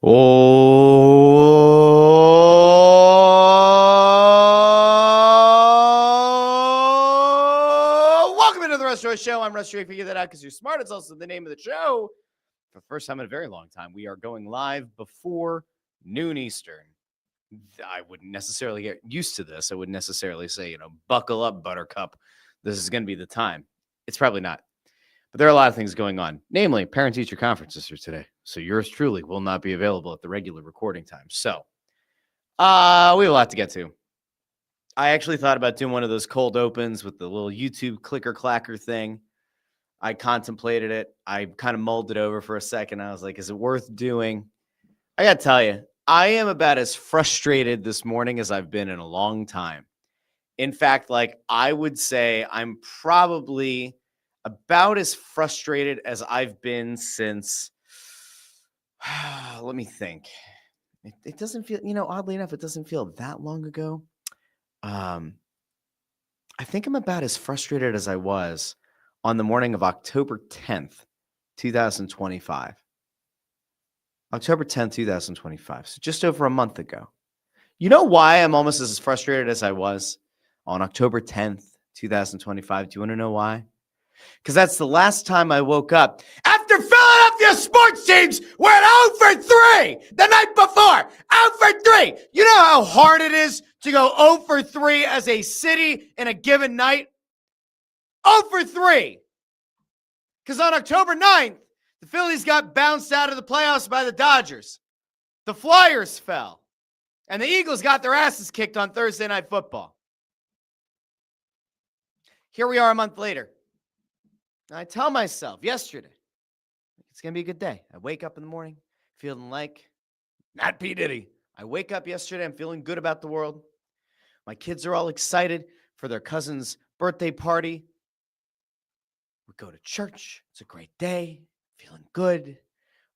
Oh, welcome into the Russ Joy Show. I'm Russ Joy. Figure that out because you're smart. It's also the name of the show. For the first time in a very long time, we are going live before noon Eastern. I wouldn't necessarily get used to this. I wouldn't necessarily say, buckle up, Buttercup. This is going to be the time. It's probably not. But there are a lot of things going on, namely parent-teacher conferences are today. So yours truly will not be available at the regular recording time. So we have a lot to get to. I actually thought about doing one of those cold opens with the little YouTube clicker-clacker thing. I contemplated it. I kind of mulled it over for a second. I was like, is it worth doing? I got to tell you, I am about as frustrated this morning as I've been in a long time. In fact, I would say I'm probably about as frustrated as I've been since, let me think. It doesn't feel, oddly enough, it doesn't feel that long ago. I think I'm about as frustrated as I was on the morning of October 10th, 2025. October 10th, 2025. So just over a month ago. You know why I'm almost as frustrated as I was on October 10th, 2025? Do you want to know why? Because that's the last time I woke up after Philadelphia sports teams went 0 for 3 the night before. 0 for 3. You know how hard it is to go 0 for 3 as a city in a given night? 0 for 3. Because on October 9th, the Phillies got bounced out of the playoffs by the Dodgers. The Flyers fell. And the Eagles got their asses kicked on Thursday Night Football. Here we are a month later. I tell myself yesterday, it's going to be a good day. I wake up in the morning feeling like not P. Diddy. I wake up yesterday, I'm feeling good about the world. My kids are all excited for their cousin's birthday party. We go to church. It's a great day. Feeling good.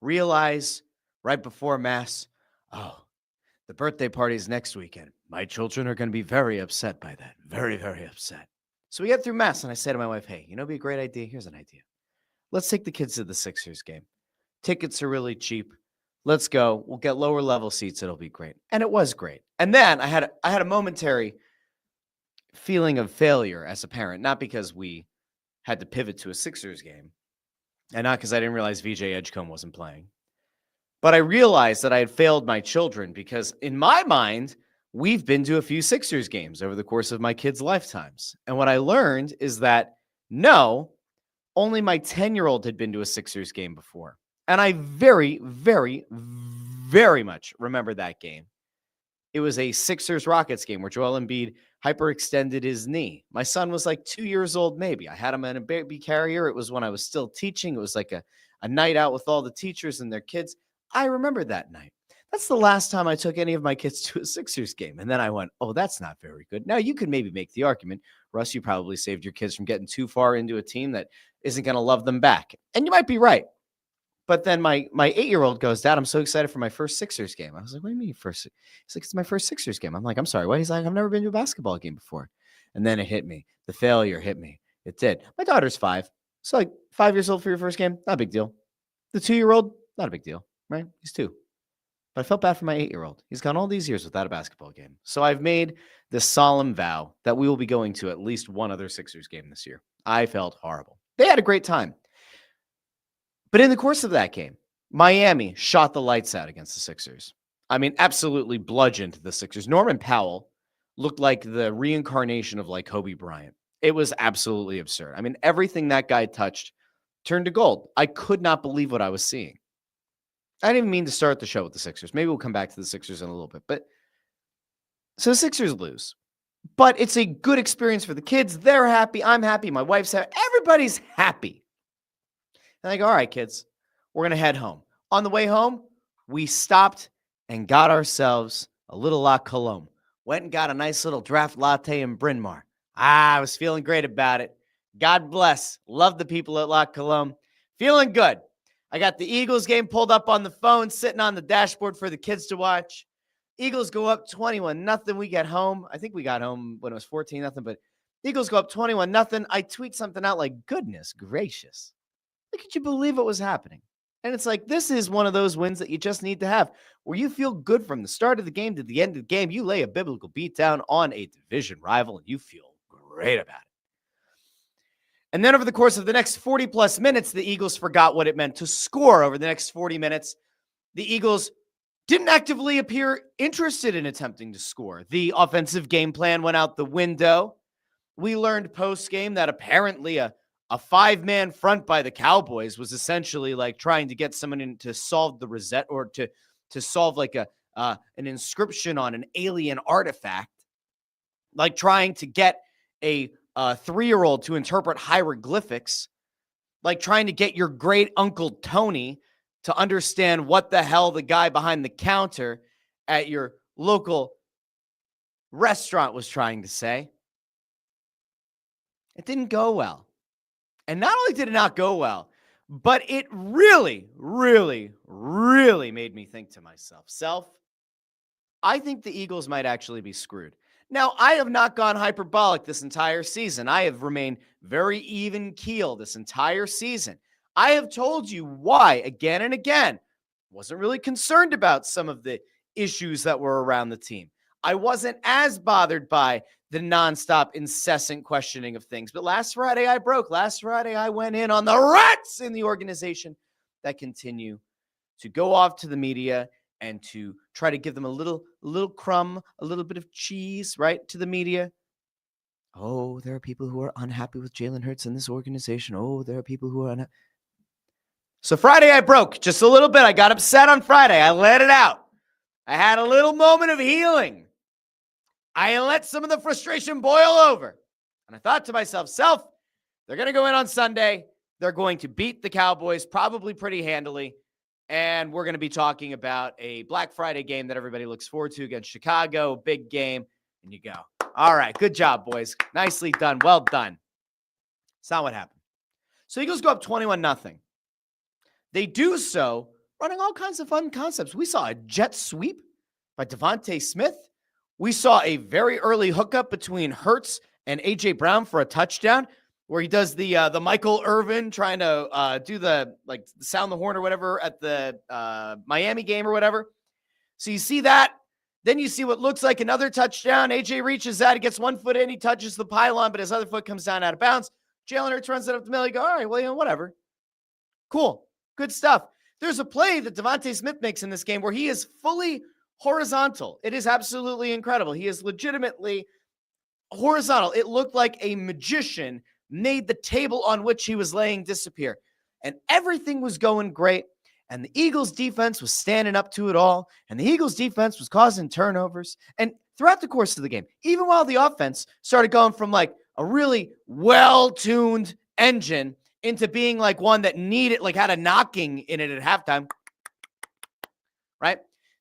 Realize right before Mass, the birthday party is next weekend. My children are going to be very upset by that. Very, very upset. So we get through Mass, and I say to my wife, hey, it'd be a great idea. Here's an idea. Let's take the kids to the Sixers game. Tickets are really cheap. Let's go. We'll get lower level seats. It'll be great. And it was great. And then I had a momentary feeling of failure as a parent, not because we had to pivot to a Sixers game, and not because I didn't realize VJ Edgecombe wasn't playing. But I realized that I had failed my children because in my mind, we've been to a few Sixers games over the course of my kids' lifetimes. And what I learned is that, no, only my 10-year-old had been to a Sixers game before. And I very, very, very much remember that game. It was a Sixers-Rockets game where Joel Embiid hyperextended his knee. My son was like 2 years old, maybe. I had him in a baby carrier. It was when I was still teaching. It was like a night out with all the teachers and their kids. I remember that night. That's the last time I took any of my kids to a Sixers game. And then I went, oh, that's not very good. Now, you could maybe make the argument, Russ, you probably saved your kids from getting too far into a team that isn't going to love them back. And you might be right. But then my 8-year-old goes, Dad, I'm so excited for my first Sixers game. I was like, what do you mean first? He's like, it's my first Sixers game. I'm like, I'm sorry, what? He's like, I've never been to a basketball game before. And then it hit me. The failure hit me. It did. My daughter's 5. So 5 years old for your first game, not a big deal. The 2-year-old, not a big deal, right? He's 2. But I felt bad for my 8-year-old. He's gone all these years without a basketball game. So I've made this solemn vow that we will be going to at least one other Sixers game this year. I felt horrible. They had a great time. But in the course of that game, Miami shot the lights out against the Sixers. I mean, absolutely bludgeoned the Sixers. Norman Powell looked like the reincarnation of Kobe Bryant. It was absolutely absurd. I mean, everything that guy touched turned to gold. I could not believe what I was seeing. I didn't even mean to start the show with the Sixers. Maybe we'll come back to the Sixers in a little bit. But so the Sixers lose. But it's a good experience for the kids. They're happy. I'm happy. My wife's happy. Everybody's happy. And I go, all right, kids, we're going to head home. On the way home, we stopped and got ourselves a little La Colombe. Went and got a nice little draft latte in Bryn Mawr. I was feeling great about it. God bless. Love the people at La Colombe. Feeling good. I got the Eagles game pulled up on the phone, sitting on the dashboard for the kids to watch. Eagles go up 21-0. We get home. I think we got home when it was 14-0, but Eagles go up 21-0. I tweet something out like, goodness gracious. Could you believe what was happening? And it's like, this is one of those wins that you just need to have, where you feel good from the start of the game to the end of the game. You lay a biblical beatdown on a division rival, and you feel great about it. And then over the course of the next 40-plus minutes, the Eagles forgot what it meant to score. Over the next 40 minutes, the Eagles didn't actively appear interested in attempting to score. The offensive game plan went out the window. We learned post-game that apparently a five-man front by the Cowboys was essentially like trying to get someone in to solve the reset, or to solve like an inscription on an alien artifact, like trying to get a 3-year-old to interpret hieroglyphics, like trying to get your great uncle Tony to understand what the hell the guy behind the counter at your local restaurant was trying to say. It didn't go well. And not only did it not go well, but it really, really, really made me think to myself, I think the Eagles might actually be screwed. Now, I have not gone hyperbolic this entire season. I have remained very even keel this entire season. I have told you why again and again. Wasn't really concerned about some of the issues that were around the team. I wasn't as bothered by the nonstop, incessant questioning of things. But last Friday, I broke. Last Friday, I went in on the rats in the organization that continue to go off to the media and to try to give them a little crumb, a little bit of cheese, right, to the media. Oh, there are people who are unhappy with Jalen Hurts in this organization. Oh, there are people who are unhappy. So Friday, I broke just a little bit. I got upset on Friday. I let it out. I had a little moment of healing. I let some of the frustration boil over. And I thought to myself, they're going to go in on Sunday. They're going to beat the Cowboys probably pretty handily. And we're going to be talking about a Black Friday game that everybody looks forward to against Chicago. Big game. And you go, all right, good job, boys. Nicely done. Well done. It's not what happened. So Eagles go up 21-0. They do so running all kinds of fun concepts. We saw a jet sweep by Devontae Smith. We saw a very early hookup between Hurts and A.J. Brown for a touchdown, where he does the Michael Irvin trying to do the sound the horn or whatever at the Miami game or whatever. So you see that. Then you see what looks like another touchdown. A.J. reaches out. He gets 1 foot in. He touches the pylon, but his other foot comes down out of bounds. Jalen Hurts runs it up the middle. You go, all right, well, whatever. Cool. Good stuff. There's a play that Devontae Smith makes in this game where he is fully horizontal. It is absolutely incredible. He is legitimately horizontal. It looked like a magician made the table on which he was laying disappear. And everything was going great. And the Eagles defense was standing up to it all. And the Eagles defense was causing turnovers. And throughout the course of the game, even while the offense started going from like a really well-tuned engine into being like one that had a knocking in it at halftime, right?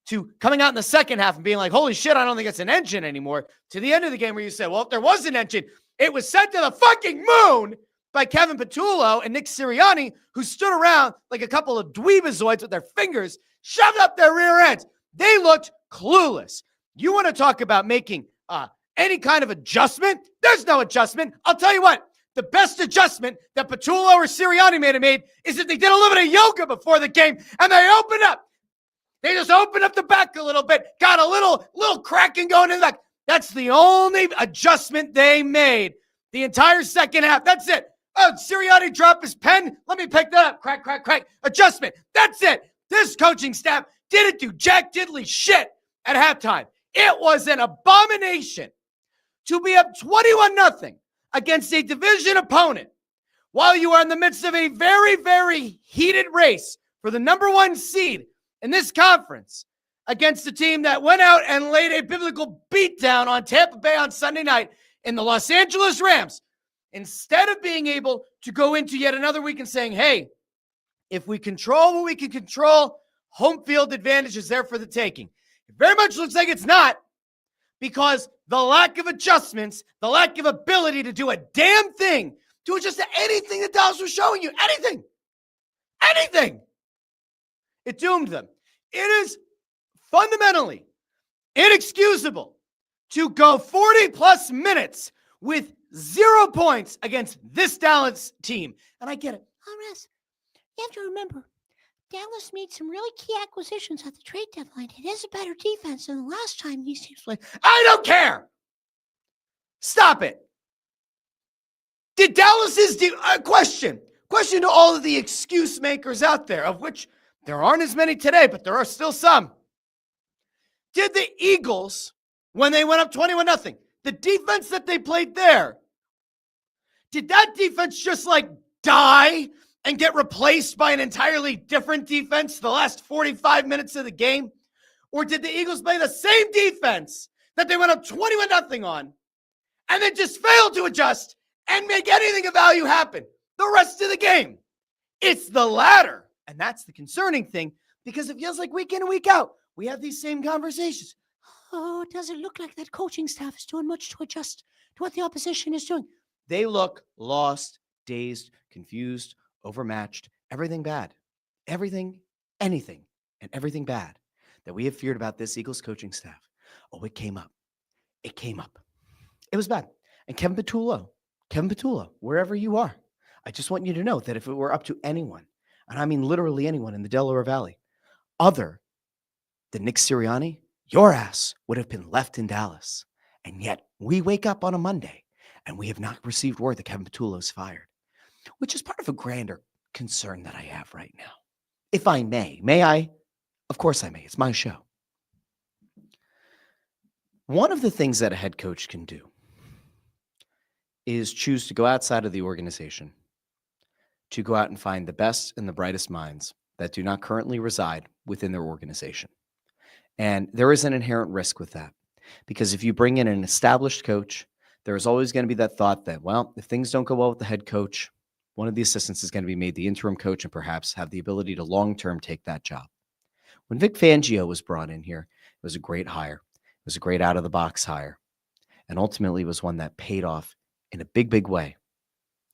To coming out in the second half and being like, holy shit, I don't think it's an engine anymore. To the end of the game where you said, well, if there was an engine, it was sent to the fucking moon by Kevin Patullo and Nick Sirianni, who stood around like a couple of dweebazoids with their fingers shoved up their rear ends. They looked clueless. You want to talk about making any kind of adjustment? There's no adjustment. I'll tell you what. The best adjustment that Patullo or Sirianni may have made is that they did a little bit of yoga before the game and they opened up. They just opened up the back a little bit, got a little cracking going in the back. That's the only adjustment they made the entire second half. That's it. Oh, Sirianni dropped his pen. Let me pick that up. Crack, crack, crack. Adjustment. That's it. This coaching staff didn't do jack diddly shit at halftime. It was an abomination to be up 21-0 against a division opponent while you are in the midst of a very, very heated race for the number 1 seed in this conference against a team that went out and laid a biblical beatdown on Tampa Bay on Sunday night in the Los Angeles Rams. Instead of being able to go into yet another week and saying, hey, if we control what we can control, home field advantage is there for the taking. It very much looks like it's not, because the lack of adjustments, the lack of ability to do a damn thing, to adjust to anything that Dallas was showing you, anything, it doomed them. It is fundamentally inexcusable to go 40-plus minutes with 0 points against this Dallas team. And I get it. Oh, Russ, you have to remember, Dallas made some really key acquisitions at the trade deadline. It is a better defense than the last time these teams played. I don't care. Stop it. Did Dallas's question to all of the excuse makers out there, of which there aren't as many today, but there are still some. Did the Eagles, when they went up 21-0, the defense that they played there, did that defense just like die and get replaced by an entirely different defense the last 45 minutes of the game? Or did the Eagles play the same defense that they went up 21-0 on and then just failed to adjust and make anything of value happen the rest of the game? It's the latter. And that's the concerning thing, because it feels like week in and week out, we have these same conversations. Oh, it doesn't look like that coaching staff is doing much to adjust to what the opposition is doing. They look lost, dazed, confused, overmatched, everything bad. Everything, anything, and everything bad that we have feared about this Eagles coaching staff. Oh, it came up. It came up. It was bad. And Kevin Petullo, wherever you are, I just want you to know that if it were up to anyone, and I mean literally anyone in the Delaware Valley, other than Nick Sirianni, your ass would have been left in Dallas. And yet we wake up on a Monday and we have not received word that Kevin Petullo is fired, which is part of a grander concern that I have right now. If I may I? Of course I may. It's my show. One of the things that a head coach can do is choose to go outside of the organization, to go out and find the best and the brightest minds that do not currently reside within their organization. And there is an inherent risk with that, because if you bring in an established coach, there is always going to be that thought that, well, if things don't go well with the head coach, one of the assistants is going to be made the interim coach and perhaps have the ability to long-term take that job. When Vic Fangio was brought in here, it was a great hire. It was a great out-of-the-box hire. And ultimately was one that paid off in a big, big way.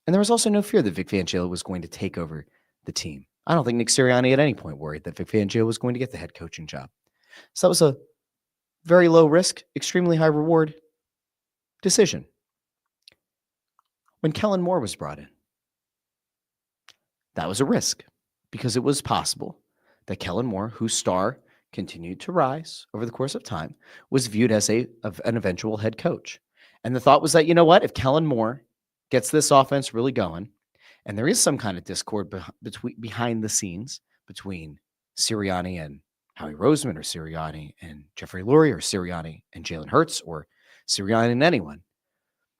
And there was also no fear that Vic Fangio was going to take over the team. I don't think Nick Sirianni at any point worried that Vic Fangio was going to get the head coaching job. So that was a very low risk, extremely high reward decision. When Kellen Moore was brought in, that was a risk, because it was possible that Kellen Moore, whose star continued to rise over the course of time, was viewed as an eventual head coach. And the thought was that, you know what, if Kellen Moore gets this offense really going, and there is some kind of discord behind the scenes between Sirianni and Howie Roseman, or Sirianni and Jeffrey Lurie, or Sirianni and Jalen Hurts, or Sirianni and anyone,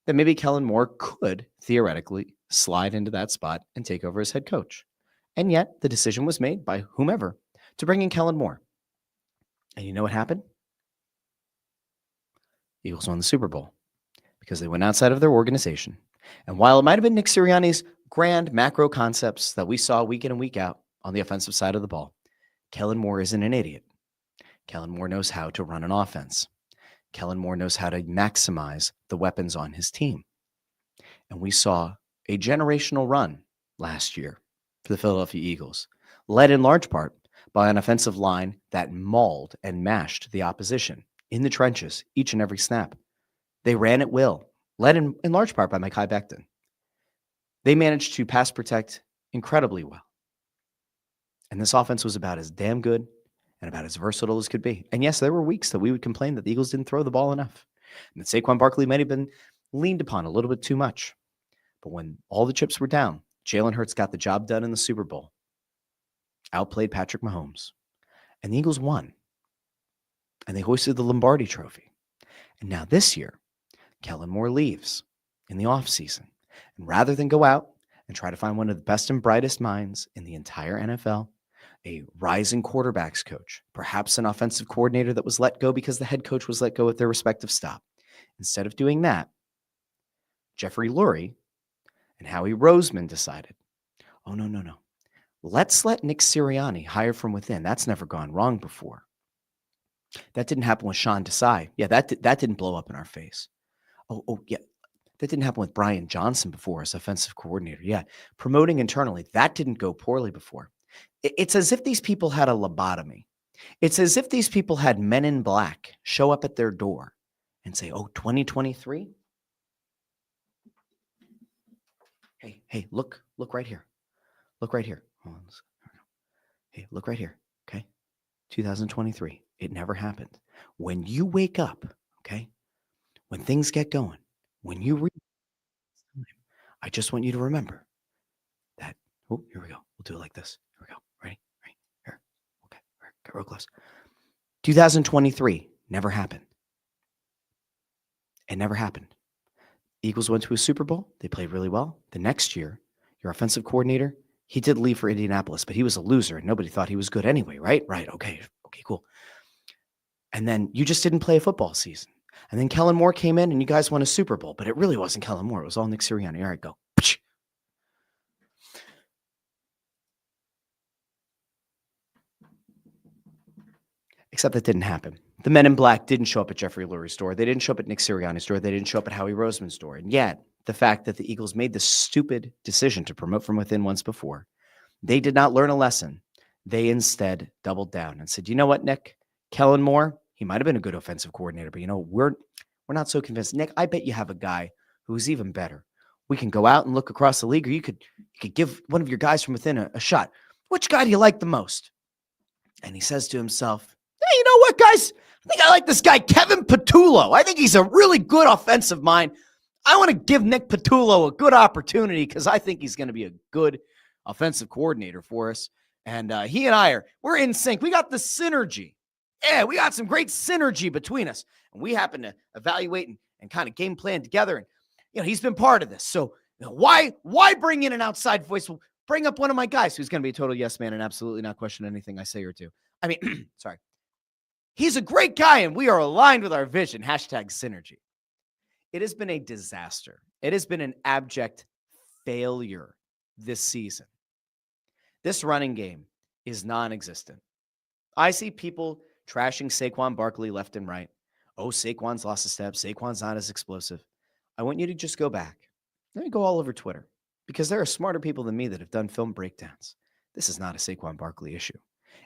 then maybe Kellen Moore could theoretically slide into that spot and take over as head coach. And yet the decision was made by whomever to bring in Kellen Moore. And you know what happened? The Eagles won the Super Bowl because they went outside of their organization. And while it might have been Nick Sirianni's grand macro concepts that we saw week in and week out on the offensive side of the ball, Kellen Moore isn't an idiot. Kellen Moore knows how to run an offense. Kellen Moore knows how to maximize the weapons on his team. And we saw a generational run last year for the Philadelphia Eagles, led in large part by an offensive line that mauled and mashed the opposition in the trenches each and every snap. They ran at will, led in large part by Mekhi Becton. They managed to pass protect incredibly well. And this offense was about as damn good and about as versatile as could be. And yes, there were weeks that we would complain that the Eagles didn't throw the ball enough, and that Saquon Barkley might have been leaned upon a little bit too much. But when all the chips were down, Jalen Hurts got the job done in the Super Bowl, outplayed Patrick Mahomes, and the Eagles won. And they hoisted the Lombardi Trophy. And now this year, Kellen Moore leaves in the offseason. And rather than go out and try to find one of the best and brightest minds in the entire NFL, a rising quarterbacks coach, perhaps an offensive coordinator that was let go because the head coach was let go at their respective stop. Instead of doing that, Jeffrey Lurie and Howie Roseman decided, oh, no. Let's let Nick Sirianni hire from within. That's never gone wrong before. That didn't happen with Sean Desai. Yeah, that didn't blow up in our face. Oh, yeah. That didn't happen with Brian Johnson before as offensive coordinator. Yeah, promoting internally, that didn't go poorly before. It's as if these people had a lobotomy. It's as if these people had men in black show up at their door and say, oh, 2023? Hey, look right here. Look right here. Hold on. Hey, look right here. Okay. 2023. It never happened. When you wake up, okay, when things get going, when you read, I just want you to remember that. Oh, here we go. We'll do it like this. Here we go. Ready? Right here. Okay. All right. Get real close. 2023 never happened. It never happened. Eagles went to a Super Bowl. They played really well. The next year, your offensive coordinator, he did leave for Indianapolis, but he was a loser and nobody thought he was good anyway, right? Right. Okay. Okay, cool. And then you just didn't play a football season. And then Kellen Moore came in and you guys won a Super Bowl, but it really wasn't Kellen Moore. It was all Nick Sirianni. All right, go. Except that didn't happen. The men in black didn't show up at Jeffrey Lurie's store. They didn't show up at Nick Sirianni's store. They didn't show up at Howie Roseman's store. And yet, the fact that the Eagles made the stupid decision to promote from within once before, they did not learn a lesson. They instead doubled down and said, you know what, Nick? Kellen Moore, he might have been a good offensive coordinator, but we're not so convinced. Nick, I bet you have a guy who's even better. We can go out and look across the league, or you could give one of your guys from within a shot. Which guy do you like the most? And he says to himself, hey, you know what, guys? I think I like this guy, Kevin Patullo. I think he's a really good offensive mind. I want to give Nick Patullo a good opportunity because I think he's going to be a good offensive coordinator for us. And he and we're in sync. We got the synergy. Yeah, we got some great synergy between us. And we happen to evaluate and kind of game plan together. And, he's been part of this. So why bring in an outside voice? Well, bring up one of my guys who's going to be a total yes man and absolutely not question anything I say or do. I mean, sorry. He's a great guy and we are aligned with our vision. Hashtag synergy. It has been a disaster. It has been an abject failure this season. This running game is non-existent. I see people trashing Saquon Barkley left and right. Oh, Saquon's lost a step. Saquon's not as explosive. I want you to just go back. Let me go all over Twitter because there are smarter people than me that have done film breakdowns. This is not a Saquon Barkley issue.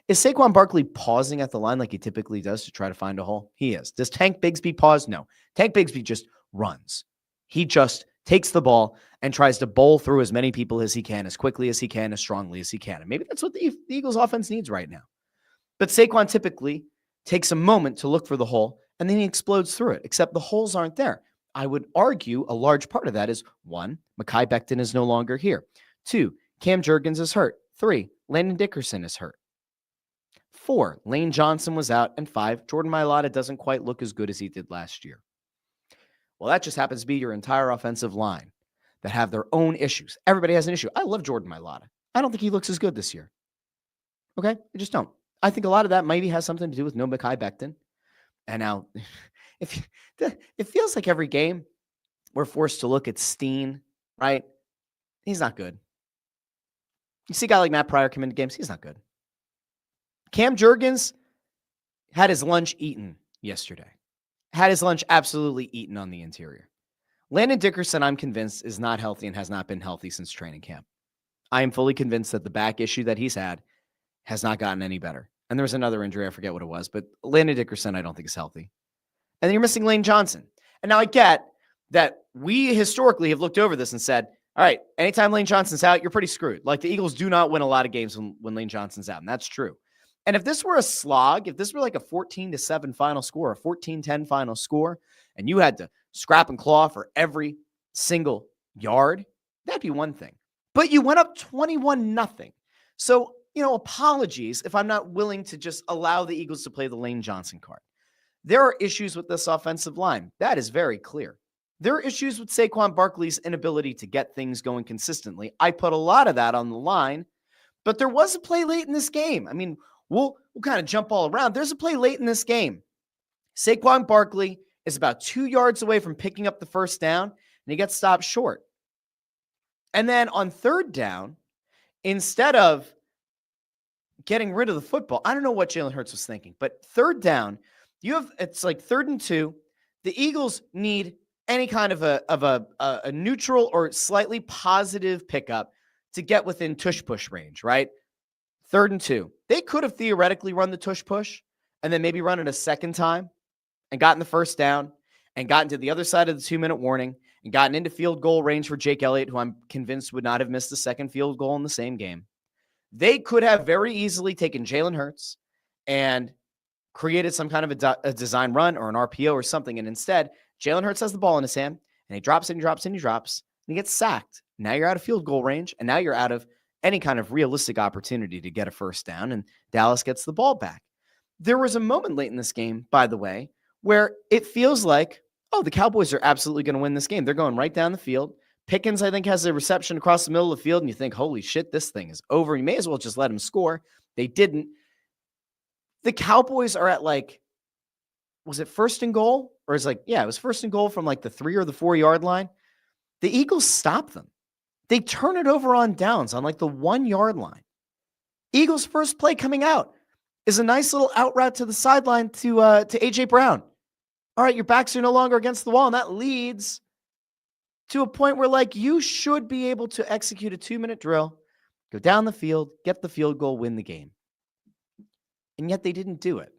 Is Saquon Barkley pausing at the line like he typically does to try to find a hole? He is. Does Tank Bigsby pause? No. Tank Bigsby just runs. He just takes the ball and tries to bowl through as many people as he can, as quickly as he can, as strongly as he can. And maybe that's what the Eagles offense needs right now. But Saquon typically takes a moment to look for the hole, and then he explodes through it, except the holes aren't there. I would argue a large part of that is, 1, Mekhi Becton is no longer here. 2, Cam Jurgens is hurt. 3, Landon Dickerson is hurt. 4, Lane Johnson was out. And 5, Jordan Mailata doesn't quite look as good as he did last year. Well, that just happens to be your entire offensive line that have their own issues. Everybody has an issue. I love Jordan Mailata. I don't think he looks as good this year. Okay? I just don't. I think a lot of that maybe has something to do with no Mekhi Becton. And now, it feels like every game we're forced to look at Steen, right? He's not good. You see a guy like Matt Pryor come into games, he's not good. Cam Jurgens had his lunch eaten yesterday. Had his lunch absolutely eaten on the interior. Landon Dickerson, I'm convinced, is not healthy and has not been healthy since training camp. I am fully convinced that the back issue that he's had has not gotten any better. And there was another injury, I forget what it was, but Landon Dickerson, I don't think is healthy. And then you're missing Lane Johnson. And now I get that we historically have looked over this and said, all right, anytime Lane Johnson's out, you're pretty screwed. Like the Eagles do not win a lot of games when Lane Johnson's out. And that's true. And if this were a slog, if this were like a 14-7 final score, a 14-10 final score, and you had to scrap and claw for every single yard, that'd be one thing. But you went up 21-0. So, apologies if I'm not willing to just allow the Eagles to play the Lane Johnson card. There are issues with this offensive line. That is very clear. There are issues with Saquon Barkley's inability to get things going consistently. I put a lot of that on the line, but there was a play late in this game. I mean, we'll kind of jump all around. There's a play late in this game. Saquon Barkley is about 2 yards away from picking up the first down, and he gets stopped short. And then on third down, instead of getting rid of the football, I don't know what Jalen Hurts was thinking, but third down, it's like 3rd and 2. The Eagles need any kind of a neutral or slightly positive pickup to get within tush push range, right? 3rd and 2. They could have theoretically run the tush push and then maybe run it a second time and gotten the first down and gotten to the other side of the 2-minute warning and gotten into field goal range for Jake Elliott, who I'm convinced would not have missed the second field goal in the same game. They could have very easily taken Jalen Hurts and created some kind of a design run or an RPO or something. And instead, Jalen Hurts has the ball in his hand and he drops and he drops and he drops and he gets sacked. Now you're out of field goal range and now you're out of any kind of realistic opportunity to get a first down, and Dallas gets the ball back. There was a moment late in this game, by the way, where it feels like, oh, the Cowboys are absolutely going to win this game. They're going right down the field. Pickens, I think, has a reception across the middle of the field, and you think, holy shit, this thing is over. You may as well just let him score. They didn't. The Cowboys are at was it first and goal? Or it was first and goal from the 3 or the 4 yard line. The Eagles stop them. They turn it over on downs on the 1 yard line. Eagles' first play coming out is a nice little out route to the sideline to A.J. Brown. All right, your backs are no longer against the wall, and that leads to a point where you should be able to execute a 2-minute drill, go down the field, get the field goal, win the game. And yet they didn't do it.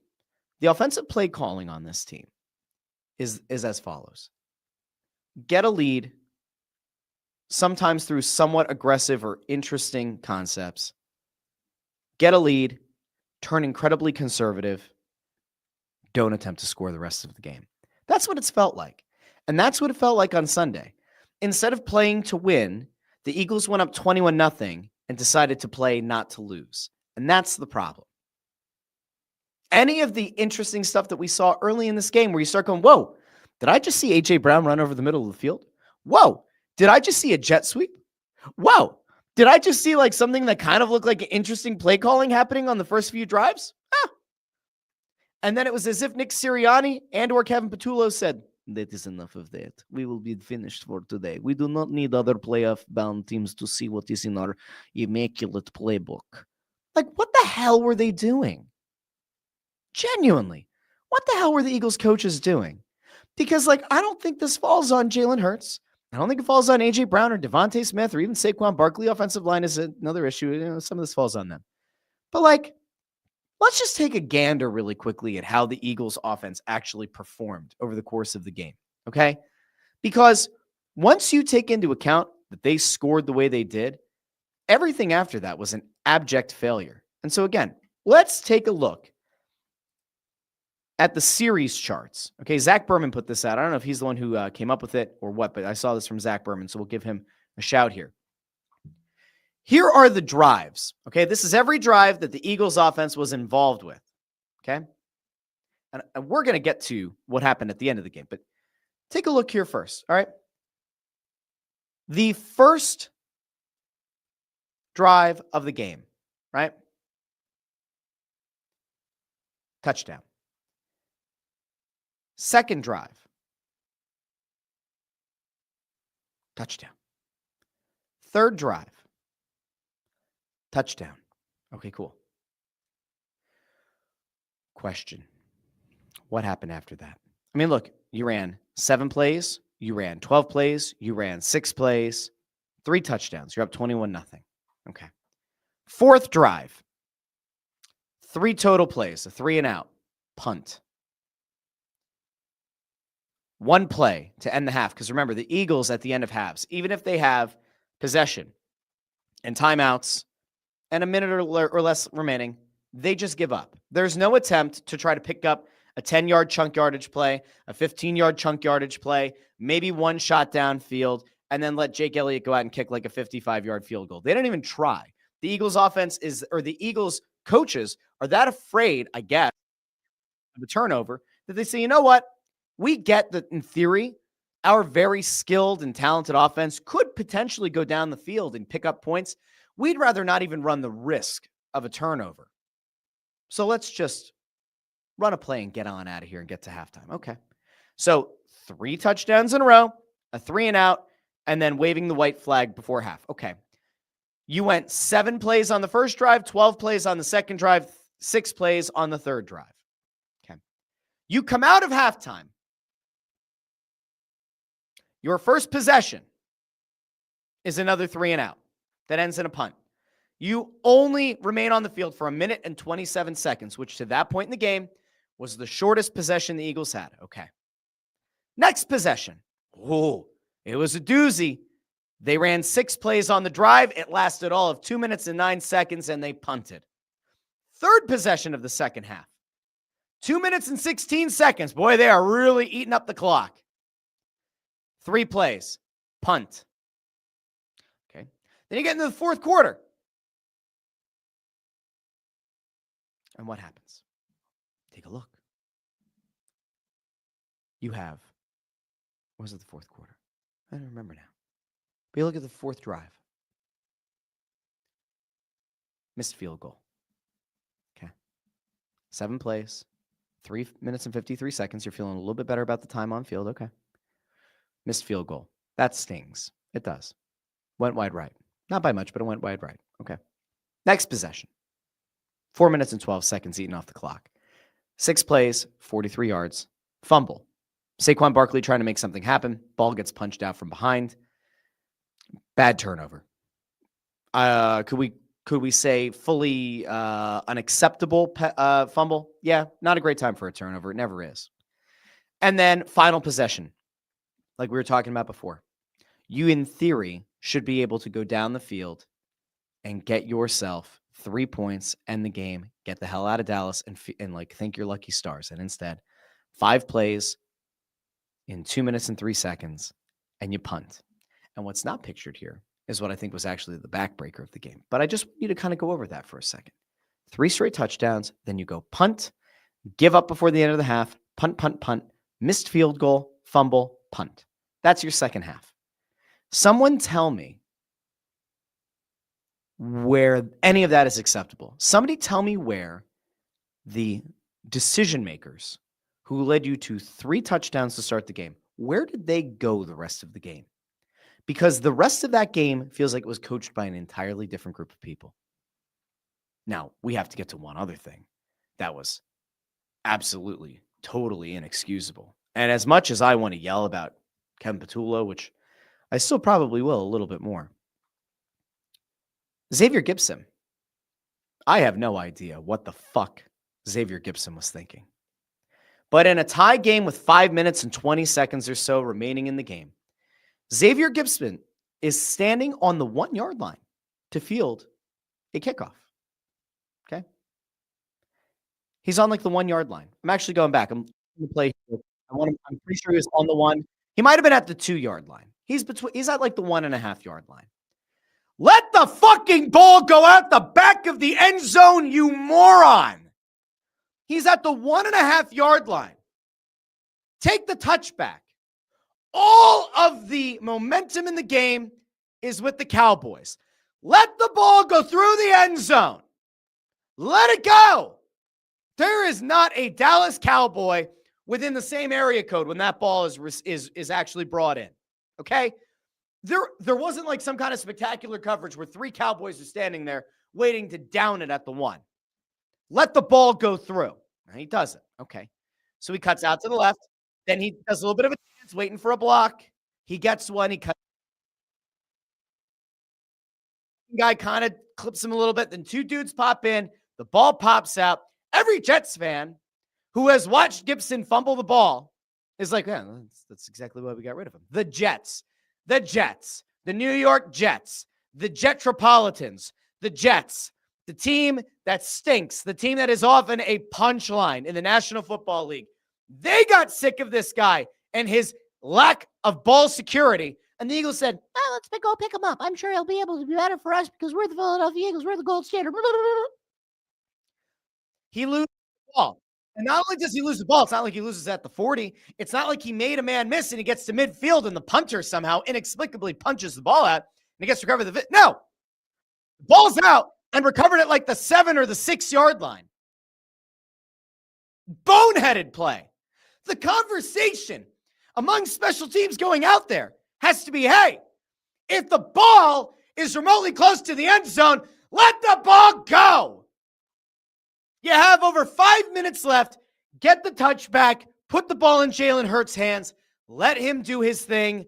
The offensive play calling on this team is as follows. Get a lead, sometimes through somewhat aggressive or interesting concepts. Get a lead, turn incredibly conservative, don't attempt to score the rest of the game. That's what it's felt like. And that's what it felt like on Sunday. Instead of playing to win, the Eagles went up 21-0 and decided to play not to lose. And that's the problem. Any of the interesting stuff that we saw early in this game where you start going, whoa, did I just see A.J. Brown run over the middle of the field? Whoa, did I just see a jet sweep? Whoa, did I just see something that kind of looked like an interesting play calling happening on the first few drives? And then it was as if Nick Sirianni and or Kevin Patullo said, that is enough of that. We will be finished for today. We do not need other playoff-bound teams to see what is in our immaculate playbook. What the hell were they doing? Genuinely, what the hell were the Eagles coaches doing? Because, I don't think this falls on Jalen Hurts. I don't think it falls on A.J. Brown or Devontae Smith or even Saquon Barkley. Offensive line is another issue. Some of this falls on them. But, let's just take a gander really quickly at how the Eagles offense actually performed over the course of the game, okay? Because once you take into account that they scored the way they did, everything after that was an abject failure. And so again, let's take a look at the series charts. Okay, Zach Berman put this out. I don't know if he's the one who came up with it or what, but I saw this from Zach Berman, so we'll give him a shout here. Here are the drives, okay? This is every drive that the Eagles offense was involved with, okay? And we're going to get to what happened at the end of the game, but take a look here first, all right? The first drive of the game, right? Touchdown. Second drive. Touchdown. Third drive. Touchdown. Okay, cool. Question. What happened after that? I mean, look, you ran 7 plays, you ran 12 plays, you ran 6 plays, 3 touchdowns. You're up 21-0. Okay. Fourth drive. 3 total plays, a 3 and out. Punt. 1 play to end the half. Because remember, the Eagles at the end of halves, even if they have possession and timeouts and a minute or less remaining, they just give up. There's no attempt to try to pick up a 10-yard chunk yardage play, a 15-yard chunk yardage play, maybe 1 shot downfield, and then let Jake Elliott go out and kick a 55-yard field goal. They don't even try. The Eagles offense the Eagles coaches are that afraid, I guess, of a turnover that they say, you know what? We get that in theory, our very skilled and talented offense could potentially go down the field and pick up points. We'd rather not even run the risk of a turnover. So let's just run a play and get on out of here and get to halftime. Okay. So 3 touchdowns in a row, a 3 and out, and then waving the white flag before half. Okay. You went 7 plays on the first drive, 12 plays on the second drive, 6 plays on the third drive. Okay. You come out of halftime. Your first possession is another 3 and out that ends in a punt. You only remain on the field for 1 minute and 27 seconds, which to that point in the game was the shortest possession the Eagles had. Okay. Next possession. Oh, it was a doozy. They ran 6 plays on the drive. It lasted all of 2 minutes and 9 seconds, and they punted. Third possession of the second half. 2 minutes and 16 seconds. Boy, they are really eating up the clock. 3 plays. Punt. Okay. Then you get into the fourth quarter. And what happens? Take a look. You have, what was it, the fourth quarter? I don't remember now. But you look at the fourth drive. Missed field goal. Okay. 7 plays. 3 minutes and 53 seconds. You're feeling a little bit better about the time on field. Okay. Missed field goal. That stings. It does. Went wide right. Not by much, but it went wide right. Okay. Next possession. 4 minutes and 12 seconds eaten off the clock. 6 plays, 43 yards. Fumble. Saquon Barkley trying to make something happen. Ball gets punched out from behind. Bad turnover. Could we say fully unacceptable fumble? Yeah, not a great time for a turnover. It never is. And then final possession, like we were talking about before. You, in theory, should be able to go down the field and get yourself 3 points, end the game, get the hell out of Dallas, and like thank your lucky stars. And instead, 5 plays in 2 minutes and 3 seconds, and you punt. And what's not pictured here is what I think was actually the backbreaker of the game. But I just need to kind of go over that for a second. 3 straight touchdowns, then you go punt, give up before the end of the half, punt, punt, punt, missed field goal, fumble, punt. That's your second half. Someone tell me where any of that is acceptable. Somebody tell me where the decision makers who led you to 3 touchdowns to start the game, where did they go the rest of the game? Because the rest of that game feels like it was coached by an entirely different group of people. Now, we have to get to one other thing that was absolutely, totally inexcusable. And as much as I want to yell about Kevin Patullo, which I still probably will a little bit more, Xavier Gipson, I have no idea what the fuck Xavier Gipson was thinking. But in a tie game with 5 minutes and 20 seconds or so remaining in the game, Xavier Gipson is standing on the 1-yard line to field a kickoff. Okay? He's on like the 1-yard line. I'm actually going back. I'm going to play. I'm pretty sure he was on the 1. He might have been at the 2-yard line. He's at like the 1.5-yard line. Let the fucking ball go out the back of the end zone, you moron. He's at the 1.5-yard line. Take the touchback. All of the momentum in the game is with the Cowboys. Let the ball go through the end zone. Let it go. There is not a Dallas Cowboy within the same area code when that ball is actually brought in. Okay? There wasn't like some kind of spectacular coverage where 3 Cowboys are standing there waiting to down it at the 1. Let the ball go through. And he does it. Okay. So he cuts out to the left. Then he does a little bit of a dance, waiting for a block. He gets one. He cuts. Guy kind of clips him a little bit. Then 2 dudes pop in. The ball pops out. Every Jets fan who has watched Gipson fumble the ball is like, yeah, that's exactly why we got rid of him. The Jets, the New York Jets, the Jetropolitans, the Jets, the team that stinks, the team that is often a punchline in the National Football League. They got sick of this guy and his lack of ball security. And the Eagles said, let's go pick him up. I'm sure he'll be able to be better for us because we're the Philadelphia Eagles. We're the gold standard. He loses the ball. And not only does he lose the ball, it's not like he loses at the 40. It's not like he made a man miss and he gets to midfield and the punter somehow inexplicably punches the ball out and he gets to recover the No. The ball's out and recovered at like the 7 or the 6-yard line. Boneheaded play. The conversation among special teams going out there has to be, hey, if the ball is remotely close to the end zone, let the ball go. You have over 5 minutes left. Get the touchback. Put the ball in Jalen Hurts' hands. Let him do his thing.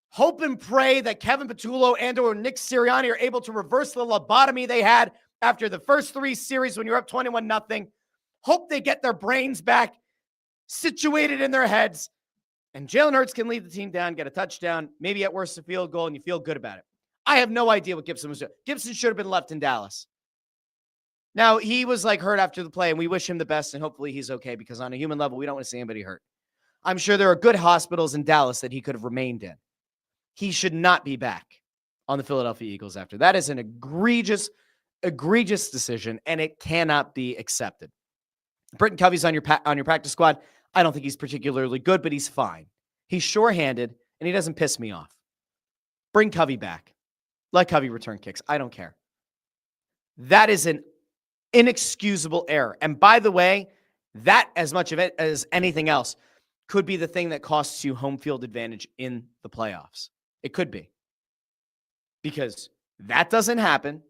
Hope and pray that Kevin Patullo and or Nick Sirianni are able to reverse the lobotomy they had after the first 3 series when you're up 21-0. Hope they get their brains back situated in their heads And Jalen Hurts can lead the team down, get a touchdown, maybe at worst a field goal, and you feel good about it. I have no idea what Gibson was doing. Gibson should have been left in Dallas. Now, he was like hurt after the play, and we wish him the best, and hopefully he's okay, because on a human level, we don't want to see anybody hurt. I'm sure there are good hospitals in Dallas that he could have remained in. He should not be back on the Philadelphia Eagles after. That is an egregious decision, and it cannot be accepted. Britton Covey's on your practice squad. I don't think he's particularly good, but he's fine. He's sure-handed, and he doesn't piss me off. Bring Covey back. Let Covey return kicks. I don't care. That is an inexcusable error. And by the way, that, as much of it as anything else, could be the thing that costs you home field advantage in the playoffs. It could be. Because that doesn't happen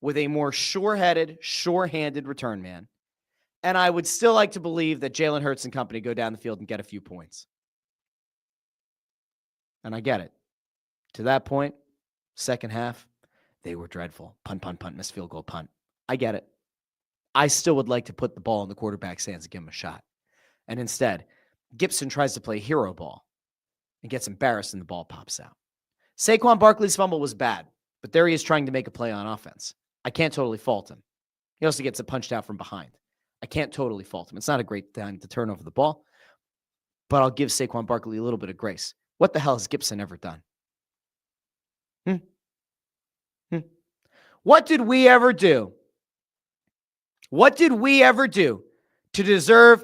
with a more sure-headed, sure-handed return man. And I would still like to believe that Jalen Hurts and company go down the field and get a few points. And I get it. To that point, second half, they were dreadful. Punt, missed field goal, punt. I get it. I still would like to put the ball in the quarterback's hands and give him a shot. And instead, Gibson tries to play hero ball and gets embarrassed and the ball pops out. Saquon Barkley's fumble was bad, but there he is trying to make a play on offense. I can't totally fault him. He also gets it punched out from behind. I can't totally fault him. It's not a great time to turn over the ball, but I'll give Saquon Barkley a little bit of grace. What the hell has Gibson ever done? What did we ever do? What did we ever do to deserve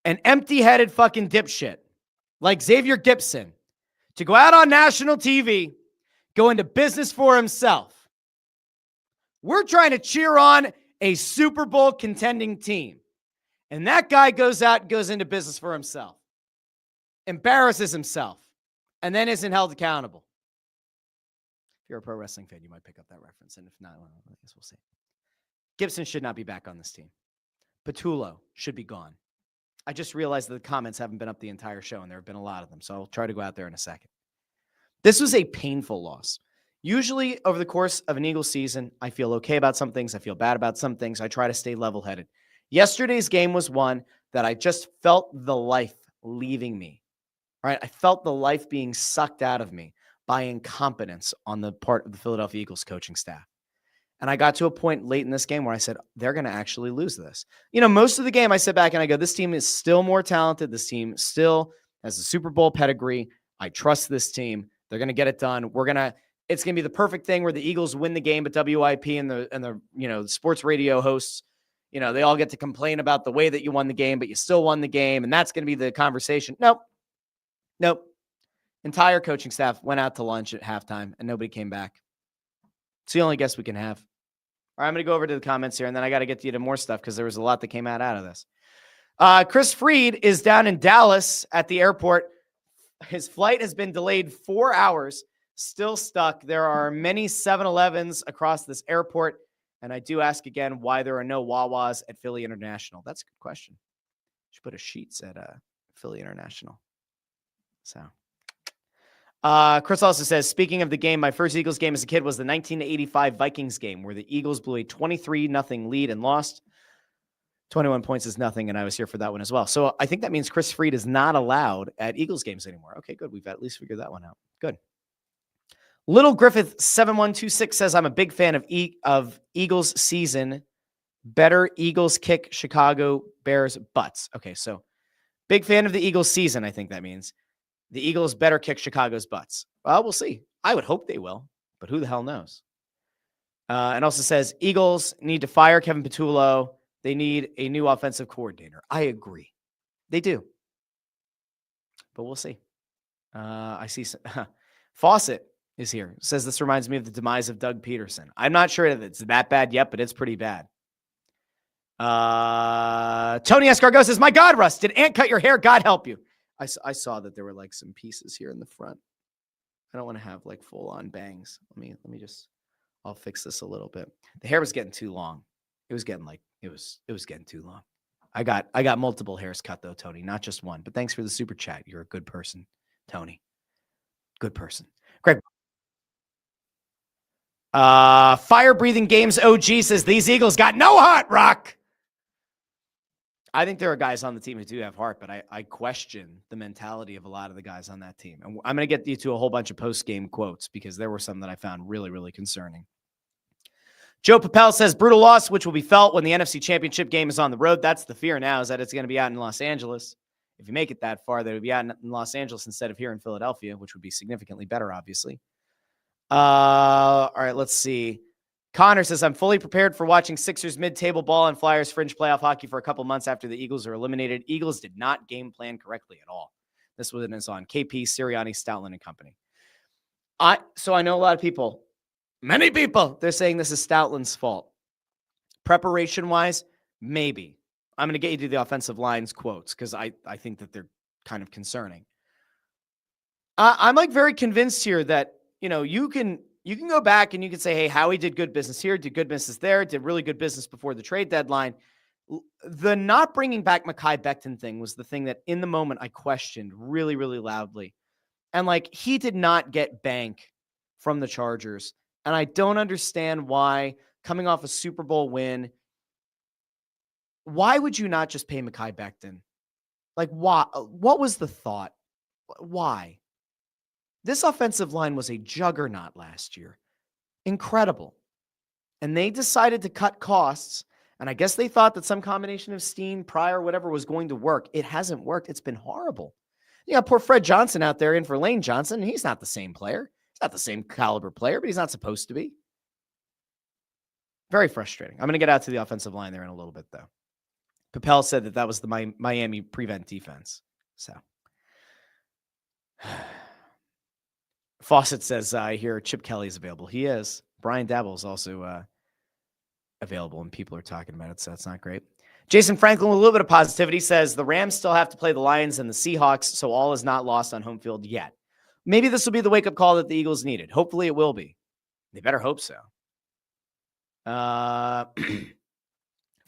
an empty-headed fucking dipshit like Xavier Gibson to go out on national TV, go into business for himself? We're trying to cheer on a Super Bowl contending team. And that guy goes out and goes into business for himself, embarrasses himself, and then isn't held accountable. If you're a pro wrestling fan, you might pick up that reference. And if not, well, I guess we'll see. Gibson should not be back on this team. Patullo should be gone. I just realized that the comments haven't been up the entire show, and there have been a lot of them, so I'll try to go out there in a second. This was a painful loss. Usually, over the course of an Eagles season, I feel okay about some things. I feel bad about some things. I try to stay level-headed. Yesterday's game was one that I just felt the life leaving me. All right, I felt the life being sucked out of me by incompetence on the part of the Philadelphia Eagles coaching staff. And I got to a point late in this game where I said, they're going to actually lose this. You know, most of the game I sit back and I go, this team is still more talented. This team still has a Super Bowl pedigree. I trust this team. They're going to get it done. It's going to be the perfect thing where the Eagles win the game, but WIP and the sports radio hosts, they all get to complain about the way that you won the game, but you still won the game. And that's going to be the conversation. Nope. Entire coaching staff went out to lunch at halftime and nobody came back. It's the only guess we can have. All right, I'm going to go over to the comments here, and then I got to get you to more stuff because there was a lot that came out of this. Chris Freed is down in Dallas at the airport. His flight has been delayed 4 hours, still stuck. There are many 7-Elevens across this airport, and I do ask again why there are no Wawas at Philly International. That's a good question. Should put a Sheets at Philly International. So. Chris also says, speaking of the game, my first Eagles game as a kid was the 1985 Vikings game where the Eagles blew a 23-0 lead and lost. 21 points is nothing, and I was here for that one as well. So I think that means Chris Freed is not allowed at Eagles games anymore. Okay, good. We've at least figured that one out. Good. Little Griffith 7126 says, I'm a big fan of Eagles season. Better Eagles kick Chicago Bears butts. Okay, so big fan of the Eagles season, I think that means. The Eagles better kick Chicago's butts. Well, we'll see. I would hope they will, but who the hell knows? And also says, Eagles need to fire Kevin Patullo. They need a new offensive coordinator. I agree. They do. But we'll see. I see Fawcett is here. Says this reminds me of the demise of Doug Peterson. I'm not sure that it's that bad yet, but it's pretty bad. Tony Escargot says, my God, Russ, did Ant cut your hair? God help you. I saw that there were like some pieces here in the front. I don't want to have like full on bangs. Let me just, I'll fix this a little bit. The hair was getting too long. It was getting getting too long. I got multiple hairs cut though, Tony, not just one, but thanks for the super chat. You're a good person, Tony. Good person. Greg. Fire breathing games. OG says these Eagles got no hot rock. I think there are guys on the team who do have heart, but I question the mentality of a lot of the guys on that team. And I'm going to get you to a whole bunch of post-game quotes because there were some that I found really, really concerning. Joe Papel says, brutal loss, which will be felt when the NFC Championship game is on the road. That's the fear now, is that it's going to be out in Los Angeles. If you make it that far, that would be out in Los Angeles instead of here in Philadelphia, which would be significantly better, obviously. All right, let's see. Connor says, I'm fully prepared for watching Sixers mid-table ball and Flyers fringe playoff hockey for a couple months after the Eagles are eliminated. Eagles did not game plan correctly at all. This was on KP, Sirianni, Stoutland, and company. So I know a lot of people, many people, they're saying this is Stoutland's fault. Preparation-wise, maybe. I'm going to get you to the offensive line's quotes because I think that they're kind of concerning. I'm like very convinced here that, you can go back and you can say, hey, Howie did good business here, did good business there, did really good business before the trade deadline. The not bringing back Mekhi Becton thing was the thing that in the moment I questioned really, really loudly. And he did not get bank from the Chargers. And I don't understand why, coming off a Super Bowl win, why would you not just pay Mekhi Becton? Why? What was the thought? Why? This offensive line was a juggernaut last year. Incredible. And they decided to cut costs. And I guess they thought that some combination of Steen, Pryor, whatever was going to work. It hasn't worked. It's been horrible. You got poor Fred Johnson out there in for Lane Johnson. He's not the same player. He's not the same caliber player, but he's not supposed to be. Very frustrating. I'm going to get out to the offensive line there in a little bit, though. Papel said that was the Miami prevent defense. So. Fawcett says, I hear Chip Kelly is available. He is. Brian Dabble is also available, and people are talking about it, so that's not great. Jason Franklin with a little bit of positivity says, the Rams still have to play the Lions and the Seahawks, so all is not lost on home field yet. Maybe this will be the wake-up call that the Eagles needed. Hopefully it will be. They better hope so.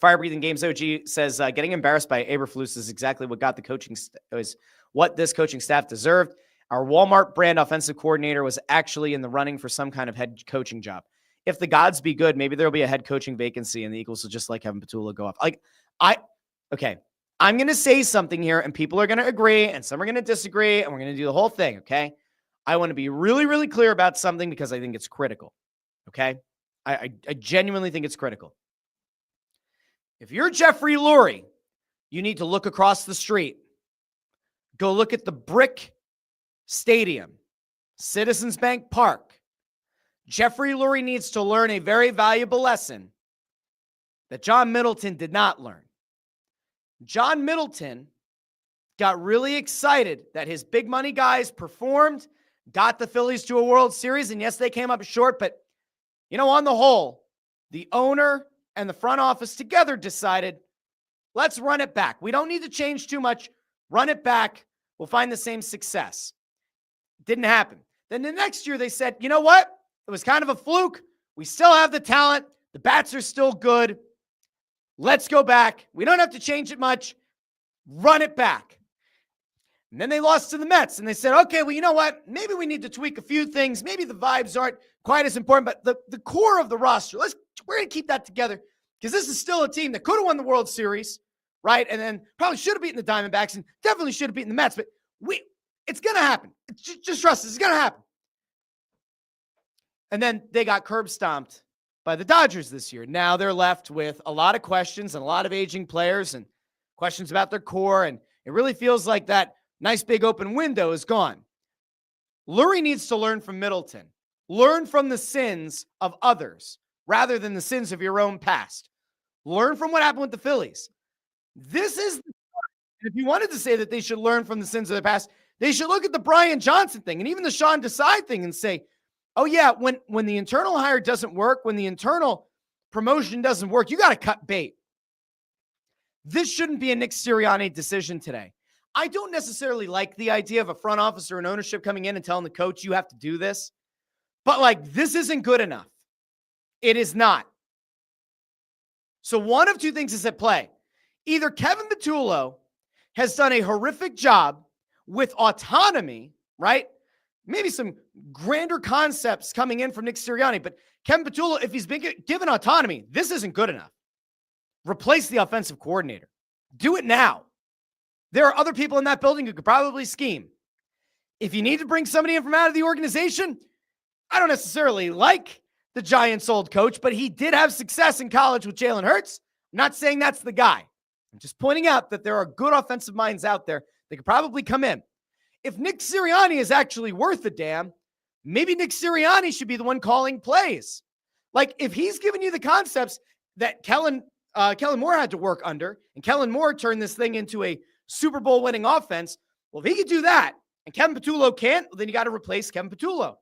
Fire-breathing games OG says, getting embarrassed by Eberflus is exactly what got the coaching is what this coaching staff deserved. Our Walmart brand offensive coordinator was actually in the running for some kind of head coaching job. If the gods be good, maybe there'll be a head coaching vacancy and the Eagles will just like Kevin Petula go off. Okay, I'm going to say something here and people are going to agree and some are going to disagree and we're going to do the whole thing, okay? I want to be really, really clear about something because I think it's critical, okay? I genuinely think it's critical. If you're Jeffrey Lurie, you need to look across the street. Go look at the brick Stadium, Citizens Bank Park. Jeffrey Lurie needs to learn a very valuable lesson that John Middleton did not learn. John Middleton got really excited that his big money guys performed, got the Phillies to a World Series, and yes, they came up short, but, on the whole, the owner and the front office together decided, let's run it back. We don't need to change too much. Run it back. We'll find the same success. Didn't happen. Then the next year they said, you know what? It was kind of a fluke. We still have the talent. The bats are still good. Let's go back. We don't have to change it much. Run it back. And then they lost to the Mets and they said, okay, well, you know what? Maybe we need to tweak a few things. Maybe the vibes aren't quite as important, but the core of the roster, we're going to keep that together because this is still a team that could have won the World Series, right? And then probably should have beaten the Diamondbacks and definitely should have beaten the Mets, but it's going to happen. Just trust us. It's going to happen. And then they got curb stomped by the Dodgers this year. Now they're left with a lot of questions and a lot of aging players and questions about their core. And it really feels like that nice big open window is gone. Lurie needs to learn from Middleton. Learn from the sins of others rather than the sins of your own past. Learn from what happened with the Phillies. This is, if you wanted to say that they should learn from the sins of the past, they should look at the Brian Johnson thing and even the Sean Desai thing and say, oh yeah, when the internal hire doesn't work, when the internal promotion doesn't work, you got to cut bait. This shouldn't be a Nick Sirianni decision today. I don't necessarily like the idea of a front office or an ownership coming in and telling the coach, you have to do this. But this isn't good enough. It is not. So one of two things is at play. Either Kevin Petula has done a horrific job with autonomy, right? Maybe some grander concepts coming in from Nick Sirianni, but Kevin Petula, if he's been given autonomy, this isn't good enough. Replace the offensive coordinator. Do it now. There are other people in that building who could probably scheme. If you need to bring somebody in from out of the organization, I don't necessarily like the Giants' old coach, but he did have success in college with Jalen Hurts. I'm not saying that's the guy. I'm just pointing out that there are good offensive minds out there that could probably come in. If Nick Sirianni is actually worth a damn, maybe Nick Sirianni should be the one calling plays. Like, if he's giving you the concepts that Kellen Moore had to work under, and Kellen Moore turned this thing into a Super Bowl winning offense, well, if he could do that, and Kevin Patullo can't, well, then you got to replace Kevin Patullo.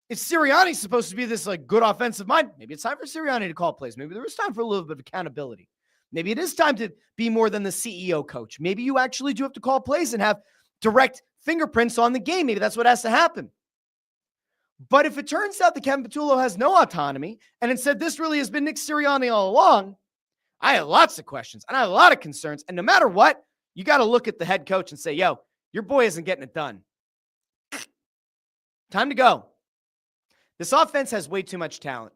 If Sirianni's supposed to be this like good offensive mind, maybe it's time for Sirianni to call plays. Maybe there is time for a little bit of accountability. Maybe it is time to be more than the CEO coach. Maybe you actually do have to call plays and have direct fingerprints on the game. Maybe that's what has to happen. But if it turns out that Kevin Patullo has no autonomy, and instead this really has been Nick Sirianni all along, I have lots of questions and I have a lot of concerns. And no matter what, you got to look at the head coach and say, yo, your boy isn't getting it done. Time to go. This offense has way too much talent.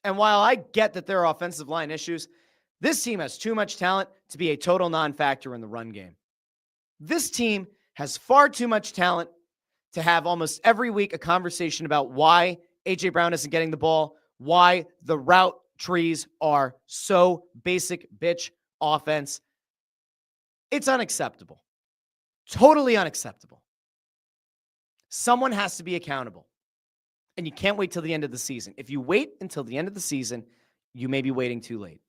And while I get that there are offensive line issues, this team has too much talent to be a total non-factor in the run game. This team has far too much talent to have almost every week a conversation about why A.J. Brown isn't getting the ball, why the route trees are so basic bitch offense. It's unacceptable. Totally unacceptable. Someone has to be accountable. And you can't wait till the end of the season. If you wait until the end of the season, you may be waiting too late.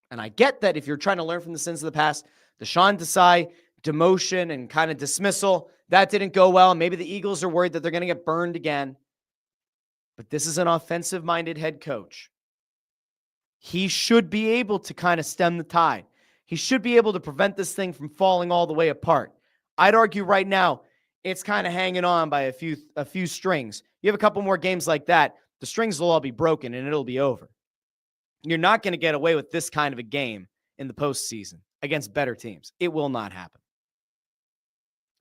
And I get that if you're trying to learn from the sins of the past, the Sean Desai demotion and kind of dismissal, that didn't go well. Maybe the Eagles are worried that they're going to get burned again. But this is an offensive-minded head coach. He should be able to kind of stem the tide. He should be able to prevent this thing from falling all the way apart. I'd argue right now, it's kind of hanging on by a few strings. You have a couple more games like that, the strings will all be broken and it'll be over. You're not going to get away with this kind of a game in the postseason against better teams. It will not happen.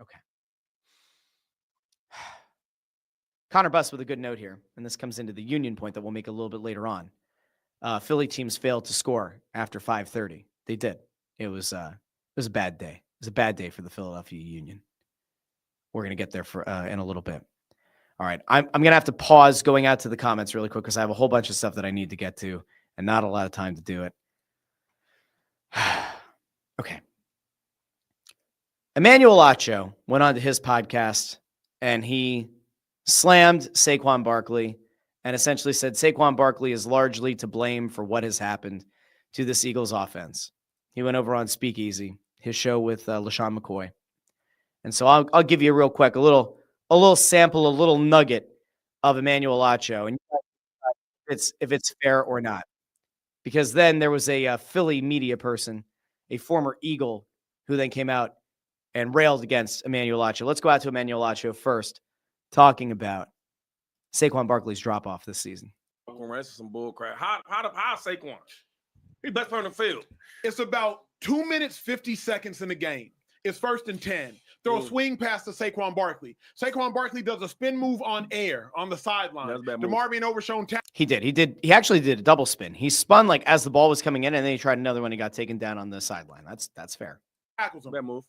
Okay. Connor Buss with a good note here, and this comes into the Union point that we'll make a little bit later on. Philly teams failed to score after 5:30. They did. It was a bad day. It was a bad day for the Philadelphia Union. We're going to get there in a little bit. All right. I'm going to have to pause going out to the comments really quick because I have a whole bunch of stuff that I need to get to and not a lot of time to do it. Okay. Emmanuel Acho went on to his podcast and he slammed Saquon Barkley and essentially said Saquon Barkley is largely to blame for what has happened to this Eagles offense. He went over on Speakeasy, his show with LaShawn McCoy. And so I'll give you real quick, a little sample, a little nugget of Emmanuel Acho, and if it's fair or not. Because then there was a Philly media person, a former Eagle, who then came out and railed against Emmanuel Acho. Let's go out to Emmanuel Acho first, talking about Saquon Barkley's drop-off this season. This is some bull crap. How Saquon? He's best player on the field. It's about 2 minutes, 50 seconds in the game. It's 1st and 10. Throw a swing pass to Saquon Barkley. Saquon Barkley does a spin move on air on the sideline. DeMar being overshown. He did. He actually did a double spin. He spun like as the ball was coming in, and then he tried another one. He got taken down on the sideline. That's fair. Tackles him. Bad move.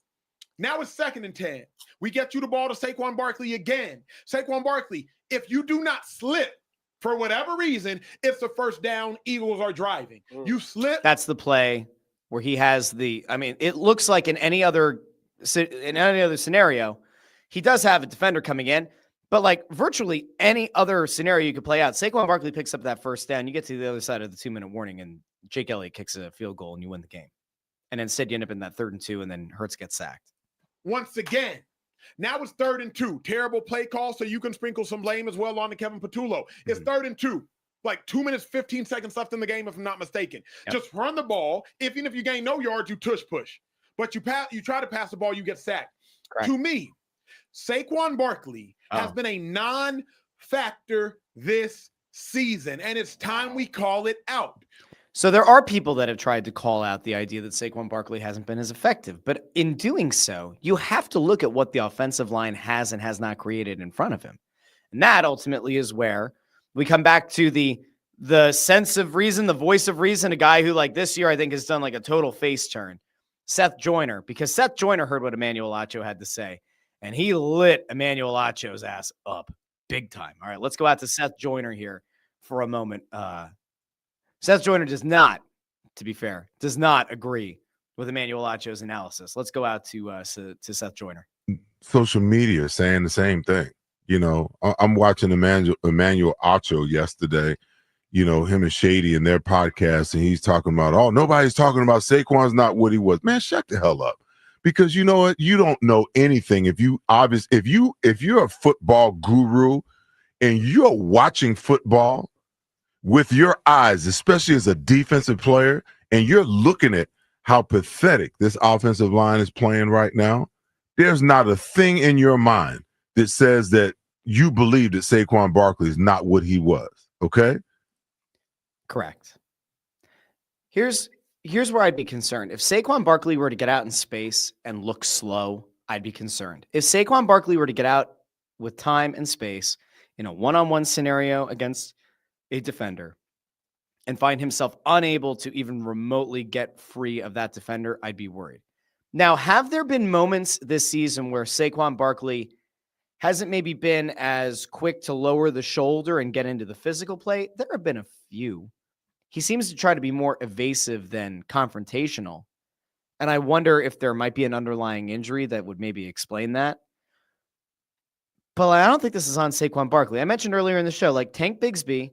Now it's 2nd and 10. We get you the ball to Saquon Barkley again. Saquon Barkley, if you do not slip for whatever reason, it's the 1st down. Eagles are driving. You slip. That's the play where he has it looks like in any other scenario, he does have a defender coming in, but like virtually any other scenario you could play out, Saquon Barkley picks up that 1st down. You get to the other side of the 2-minute warning, and Jake Elliott kicks a field goal, and you win the game. And instead, you end up in that 3rd and 2, and then Hurts gets sacked. Once again, now it's 3rd and 2. Terrible play call, so you can sprinkle some blame as well on to Kevin Patullo. It's 3rd and 2. Like 2 minutes, 15 seconds left in the game, if I'm not mistaken. Yep. Just run the ball. Even if you gain no yards, you tush push. But you try to pass the ball, you get sacked. Correct. To me, Saquon Barkley has been a non-factor this season, and it's time we call it out. So there are people that have tried to call out the idea that Saquon Barkley hasn't been as effective. But in doing so, you have to look at what the offensive line has and has not created in front of him. And that ultimately is where we come back to the the sense of reason, the voice of reason, a guy who like this year I think has done like a total face turn. Seth Joyner, because Seth Joyner heard what Emmanuel Acho had to say, and he lit Emmanuel Acho's ass up big time. All right, let's go out to Seth Joyner here for a moment. Seth Joyner does not, to be fair, does not agree with Emmanuel Acho's analysis. Let's go out to Seth Joyner. Social media saying the same thing. You know, I'm watching Emmanuel Acho yesterday, you know, him and Shady in their podcast, and he's talking about, oh, nobody's talking about Saquon's not what he was. Man, shut the hell up. Because you know what? You don't know anything. If you're a football guru and you're watching football with your eyes, especially as a defensive player, and you're looking at how pathetic this offensive line is playing right now, there's not a thing in your mind that says that you believe that Saquon Barkley is not what he was. Okay? Correct. Here's where I'd be concerned. If Saquon Barkley were to get out in space and look slow, I'd be concerned. If Saquon Barkley were to get out with time and space in a one-on-one scenario against a defender and find himself unable to even remotely get free of that defender, I'd be worried. Now, have there been moments this season where Saquon Barkley hasn't maybe been as quick to lower the shoulder and get into the physical play? There have been a few. He seems to try to be more evasive than confrontational. And I wonder if there might be an underlying injury that would maybe explain that. But I don't think this is on Saquon Barkley. I mentioned earlier in the show, like Tank Bigsby,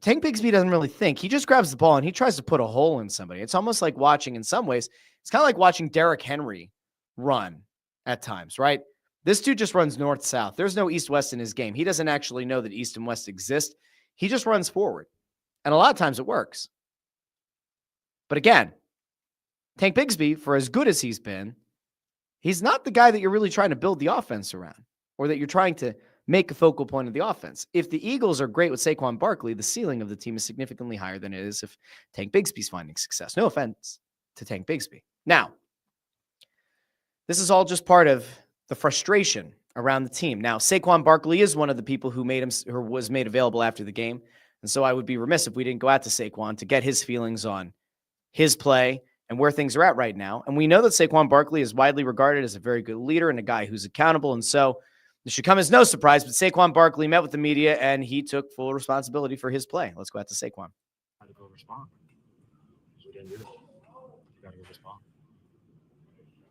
Tank Bigsby doesn't really think. He just grabs the ball and he tries to put a hole in somebody. It's almost like watching, in some ways, it's kind of like watching Derrick Henry run at times, right? This dude just runs north-south. There's no east-west in his game. He doesn't actually know that east and west exist. He just runs forward. And a lot of times it works. But again, Tank Bigsby, for as good as he's been, he's not the guy that you're really trying to build the offense around or that you're trying to make a focal point of the offense. If the Eagles are great with Saquon Barkley, the ceiling of the team is significantly higher than it is if Tank Bigsby's finding success. No offense to Tank Bigsby. Now, this is all just part of the frustration around the team. Now, Saquon Barkley is one of the people who was made available after the game. And so I would be remiss if we didn't go out to Saquon to get his feelings on his play and where things are at right now. And we know that Saquon Barkley is widely regarded as a very good leader and a guy who's accountable. And so this should come as no surprise, but Saquon Barkley met with the media and he took full responsibility for his play. Let's go out to Saquon. How to go respond. We didn't do that. We got to go respond.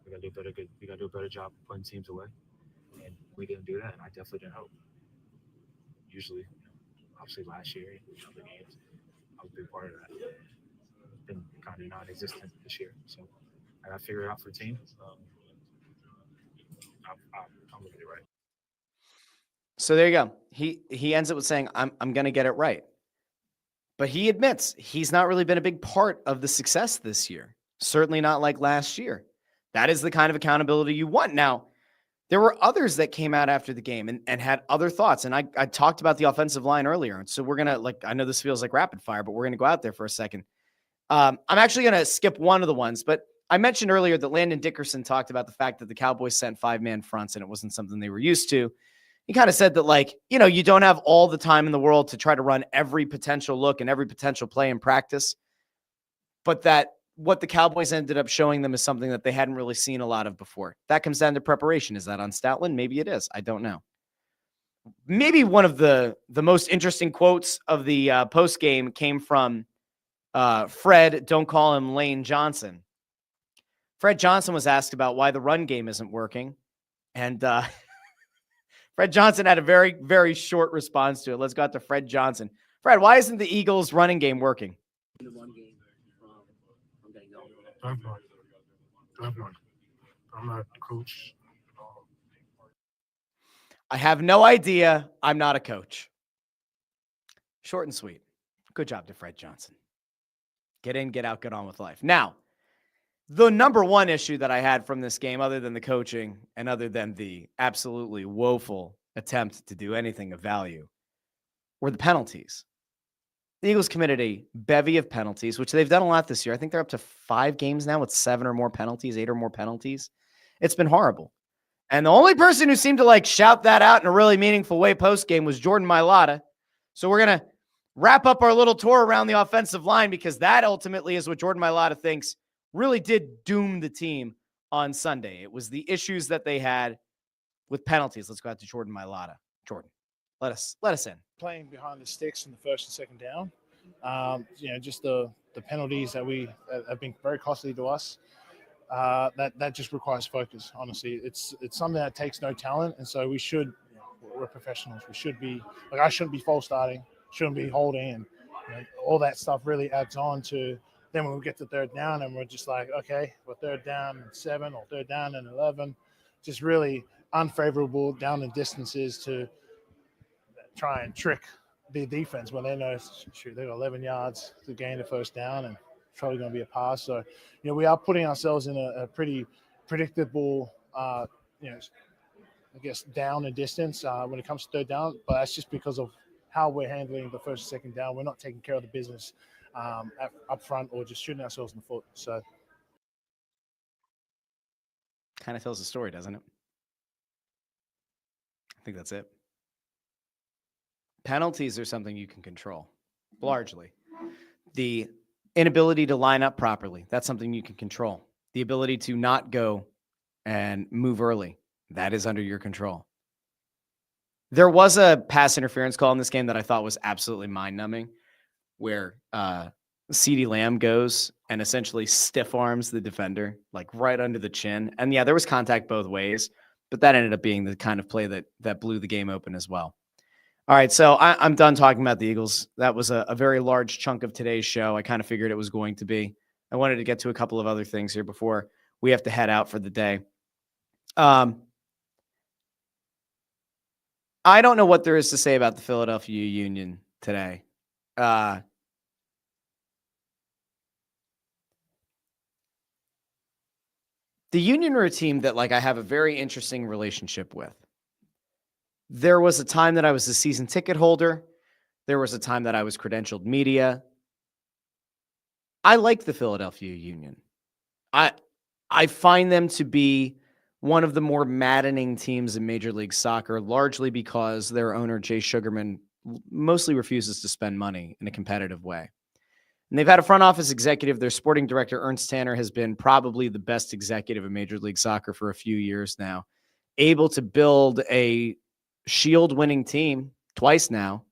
We got to do a better job of putting teams away. And we didn't do that, and I definitely didn't help. Usually, obviously last year, other games, I was a big part of that. It's been kind of non-existent this year. So I got to figure it out for the team. I'm going to get it right. So there you go. He ends up with saying, I'm going to get it right. But he admits he's not really been a big part of the success this year. Certainly not like last year. That is the kind of accountability you want. Now, there were others that came out after the game and had other thoughts. And I talked about the offensive line earlier. So we're going to, I know this feels like rapid fire, but we're going to go out there for a second. I'm actually going to skip one of the ones, but I mentioned earlier that Landon Dickerson talked about the fact that the Cowboys sent 5-man fronts and it wasn't something they were used to. He kind of said that, you don't have all the time in the world to try to run every potential look and every potential play in practice, but that what the Cowboys ended up showing them is something that they hadn't really seen a lot of before. That comes down to preparation. Is that on Stoutland? Maybe it is. I don't know. Maybe one of the most interesting quotes of the post game came from Fred, don't call him Lane Johnson. Fred Johnson was asked about why the run game isn't working. And Fred Johnson had a very, very short response to it. Let's go out to Fred Johnson. Fred, why isn't the Eagles running game working? The run game from day go. I'm not a coach. I have no idea. I'm not a coach. Short and sweet. Good job to Fred Johnson. Get in, get out, get on with life. Now, the number one issue that I had from this game, other than the coaching and other than the absolutely woeful attempt to do anything of value, were the penalties. The Eagles committed a bevy of penalties, which they've done a lot this year. I think they're up to 5 games now with 7 or more penalties, 8 or more penalties. It's been horrible. And the only person who seemed to shout that out in a really meaningful way post-game was Jordan Mailata. So we're going to wrap up our little tour around the offensive line, because that ultimately is what Jordan Mailata thinks really did doom the team on Sunday. It was the issues that they had with penalties. Let's go out to Jordan Mailata. Jordan, let us in. Playing behind the sticks in the first and second down. Just the penalties that have been very costly to us. That just requires focus. Honestly, it's something that takes no talent, and so we're professionals. We should be I shouldn't be false starting, shouldn't be holding, and all that stuff really adds on to. Then when we get to third down and we're just like, okay, we're third down and 7 or third down and 11, just really unfavorable down and distances to try and trick the defense when they know, shoot, they got 11 yards to gain the first down and it's probably going to be a pass. So, we are putting ourselves in a pretty predictable, I guess, down and distance when it comes to third down, but that's just because of how we're handling the first and second down. We're not taking care of the business up front or just shooting ourselves in the foot. So, Kind of tells the story, doesn't it? I think that's it. Penalties are something you can control, largely. The inability to line up properly, that's something you can control. The ability to not go and move early, that is under your control. There was a pass interference call in this game that I thought was absolutely mind-numbing, where CeeDee Lamb goes and essentially stiff arms the defender, like right under the chin. And yeah, there was contact both ways, but that ended up being the kind of play that blew the game open as well. All right, so I'm done talking about the Eagles. That was a very large chunk of today's show. I kind of figured it was going to be. I wanted to get to a couple of other things here before we have to head out for the day. I don't know what there is to say about the Philadelphia Union today. The Union are a team that I have a very interesting relationship with. There was a time that I was a season ticket holder. There was a time that I was credentialed media. I like the Philadelphia Union. I find them to be one of the more maddening teams in Major League Soccer, largely because their owner, Jay Sugarman, mostly refuses to spend money in a competitive way. And they've had a front office executive. Their sporting director, Ernst Tanner, has been probably the best executive in Major League Soccer for a few years now, able to build a Shield-winning team twice now.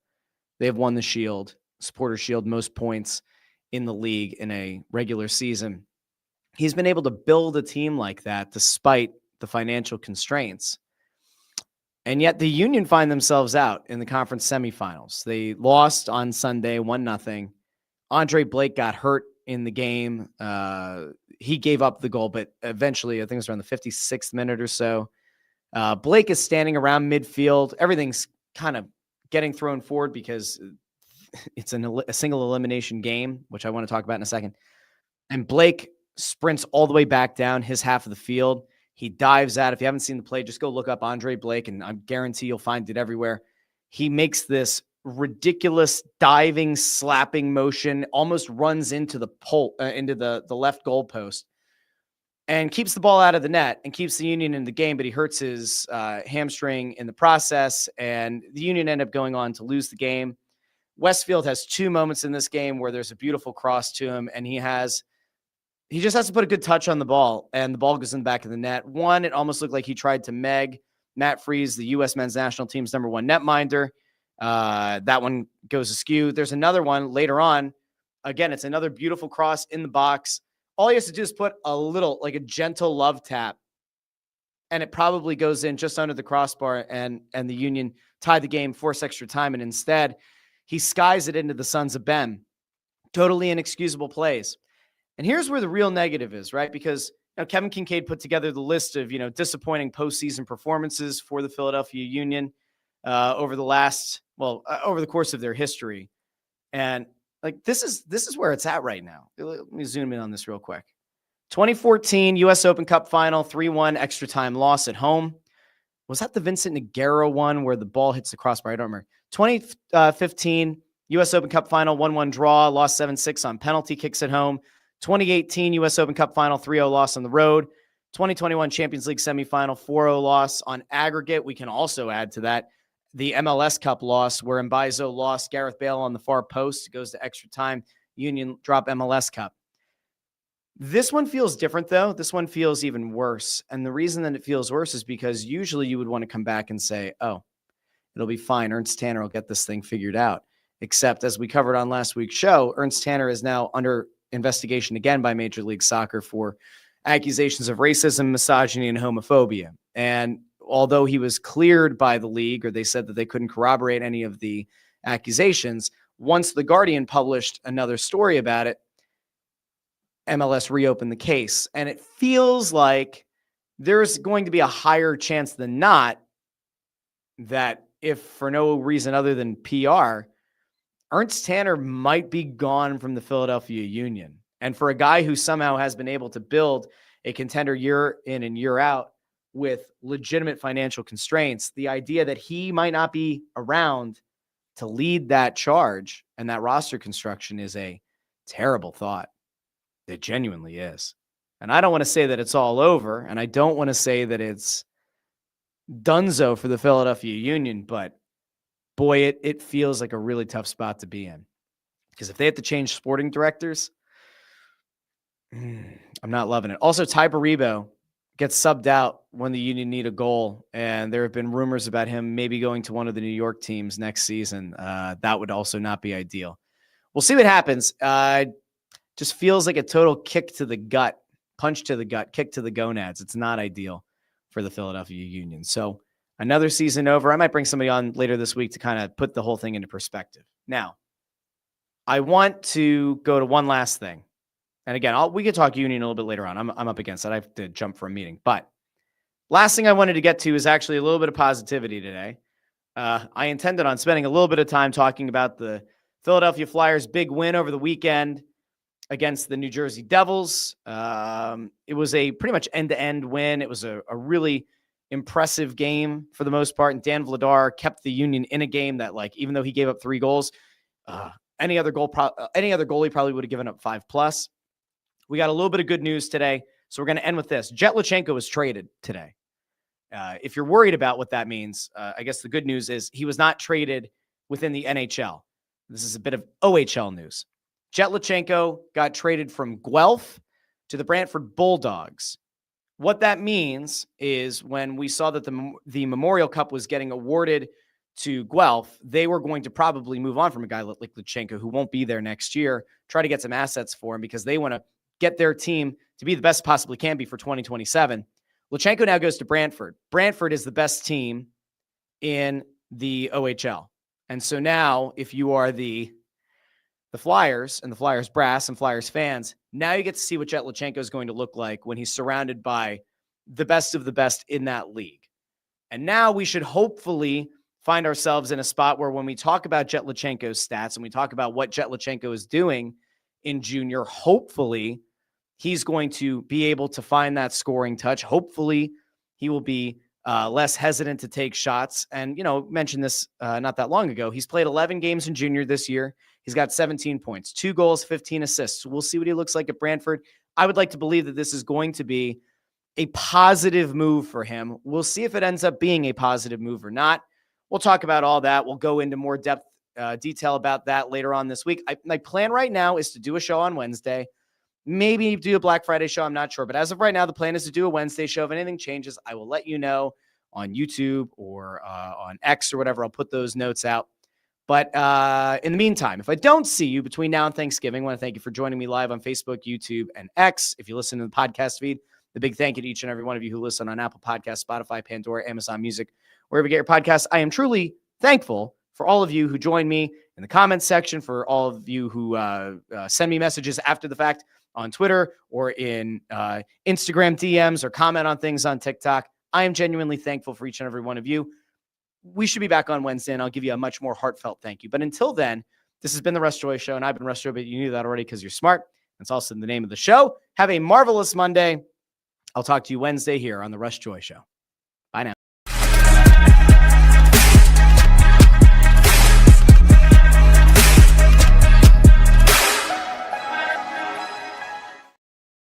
They've won the Shield, Supporter Shield, most points in the league in a regular season. He's been able to build a team like that despite the financial constraints. And yet the Union find themselves out in the conference semifinals. They lost on Sunday, 1-0. Andre Blake got hurt in the game. He gave up the goal, but eventually, I think it was around the 56th minute or so. Blake is standing around midfield. Everything's kind of getting thrown forward because it's a single elimination game, which I want to talk about in a second. And Blake sprints all the way back down his half of the field. He dives out. If you haven't seen the play, just go look up Andre Blake, and I guarantee you'll find it everywhere. He makes this ridiculous diving, slapping motion, almost runs into the left goal post, and keeps the ball out of the net and keeps the Union in the game, but he hurts his hamstring in the process, and the Union end up going on to lose the game. Westfield has 2 moments in this game where there's a beautiful cross to him, and he just has to put a good touch on the ball, and the ball goes in the back of the net. One, it almost looked like he tried to meg Matt Freese, the U.S. men's national team's #1 netminder. That one goes askew. There's another one later on. Again, it's another beautiful cross in the box. All he has to do is put a gentle love tap, and it probably goes in just under the crossbar, and the Union tied the game, forced extra time, and instead he skies it into the Sons of Ben. Totally inexcusable plays. And here's where the real negative is, right? Because Kevin Kincaid put together the list of disappointing postseason performances for the Philadelphia Union over the course of their history, and this is where it's at right now. Let me zoom in on this real quick. 2014 U.S. Open Cup final, 3-1 extra time loss at home. Was that the Vincent Nogueira one where the ball hits the crossbar? I don't remember. 2015 U.S. Open Cup final, 1-1 draw, lost 7-6 on penalty kicks at home. 2018 U.S. Open Cup final, 3-0 loss on the road. 2021 Champions League semifinal, 4-0 loss on aggregate. We can also add to that the MLS Cup loss where Mbaizo lost Gareth Bale on the far post. It goes to extra time. Union drop MLS Cup. This one feels different, though. This one feels even worse. And the reason that it feels worse is because usually you would want to come back and say, oh, it'll be fine. Ernst Tanner will get this thing figured out. Except, as we covered on last week's show, Ernst Tanner is now under investigation again by Major League Soccer for accusations of racism, misogyny, and homophobia. And although he was cleared by the league, or they said that they couldn't corroborate any of the accusations, once The Guardian published another story about it, MLS reopened the case. And it feels like there's going to be a higher chance than not that if for no reason other than PR, Ernst Tanner might be gone from the Philadelphia Union. And for a guy who somehow has been able to build a contender year in and year out with legitimate financial constraints, the idea that he might not be around to lead that charge and that roster construction is a terrible thought. It genuinely is. And I don't want to say that it's all over, and I don't want to say that it's donezo for the Philadelphia Union, but boy, it feels like a really tough spot to be in. Because if they have to change sporting directors, I'm not loving it. Also, Ty Baribo gets subbed out when the Union need a goal, and there have been rumors about him maybe going to one of the New York teams next season. That would also not be ideal. We'll see what happens. Just feels like a total kick to the gut, punch to the gut, kick to the gonads. It's not ideal for the Philadelphia Union. So another season over. I might bring somebody on later this week to kind of put the whole thing into perspective. Now, I want to go to one last thing. And again, we could talk Union a little bit later on. I'm up against it. I have to jump for a meeting. But last thing I wanted to get to is actually a little bit of positivity today. I intended on spending a little bit of time talking about the Philadelphia Flyers' big win over the weekend against the New Jersey Devils. It was a pretty much end-to-end win. It was a really impressive game for the most part. And Dan Vladar kept the Union in a game that, like, even though he gave up 3 goals, any other goalie probably would have given up 5+. We got a little bit of good news today, so we're going to end with this. Jett Luchanko was traded today. If you're worried about what that means, I guess the good news is he was not traded within the NHL. This is a bit of OHL news. Jett Luchanko got traded from Guelph to the Brantford Bulldogs. What that means is when we saw that the Memorial Cup was getting awarded to Guelph, they were going to probably move on from a guy like Luchanko, who won't be there next year, try to get some assets for him because they want to get their team to be the best possibly can be for 2027. Luchanko now goes to Brantford. Brantford is the best team in the OHL. And so now if you are the Flyers and the Flyers brass and Flyers fans, now you get to see what Jett Luchanko is going to look like when he's surrounded by the best of the best in that league. And now we should hopefully find ourselves in a spot where when we talk about Jett Luchanko's stats and we talk about what Jett Luchanko is doing in junior, hopefully he's going to be able to find that scoring touch. Hopefully he will be less hesitant to take shots. And, mentioned this not that long ago. He's played 11 games in junior this year. He's got 17 points, 2 goals, 15 assists. We'll see what he looks like at Brantford. I would like to believe that this is going to be a positive move for him. We'll see if it ends up being a positive move or not. We'll talk about all that. We'll go into more detail about that later on this week. My plan right now is to do a show on Wednesday. Maybe do a Black Friday show. I'm not sure. But as of right now, the plan is to do a Wednesday show. If anything changes, I will let you know on YouTube or on X or whatever. I'll put those notes out. But in the meantime, if I don't see you between now and Thanksgiving, I want to thank you for joining me live on Facebook, YouTube, and X. If you listen to the podcast feed, the big thank you to each and every one of you who listen on Apple Podcasts, Spotify, Pandora, Amazon Music, wherever you get your podcasts. I am truly thankful for all of you who join me in the comments section, for all of you who send me messages after the fact on Twitter or in Instagram DMs or comment on things on TikTok. I am genuinely thankful for each and every one of you. We should be back on Wednesday, and I'll give you a much more heartfelt thank you. But until then, this has been the Russ Joy Show, and I've been Russ Joy, but you knew that already because you're smart. That's also the name of the show. Have a marvelous Monday. I'll talk to you Wednesday here on the Russ Joy Show.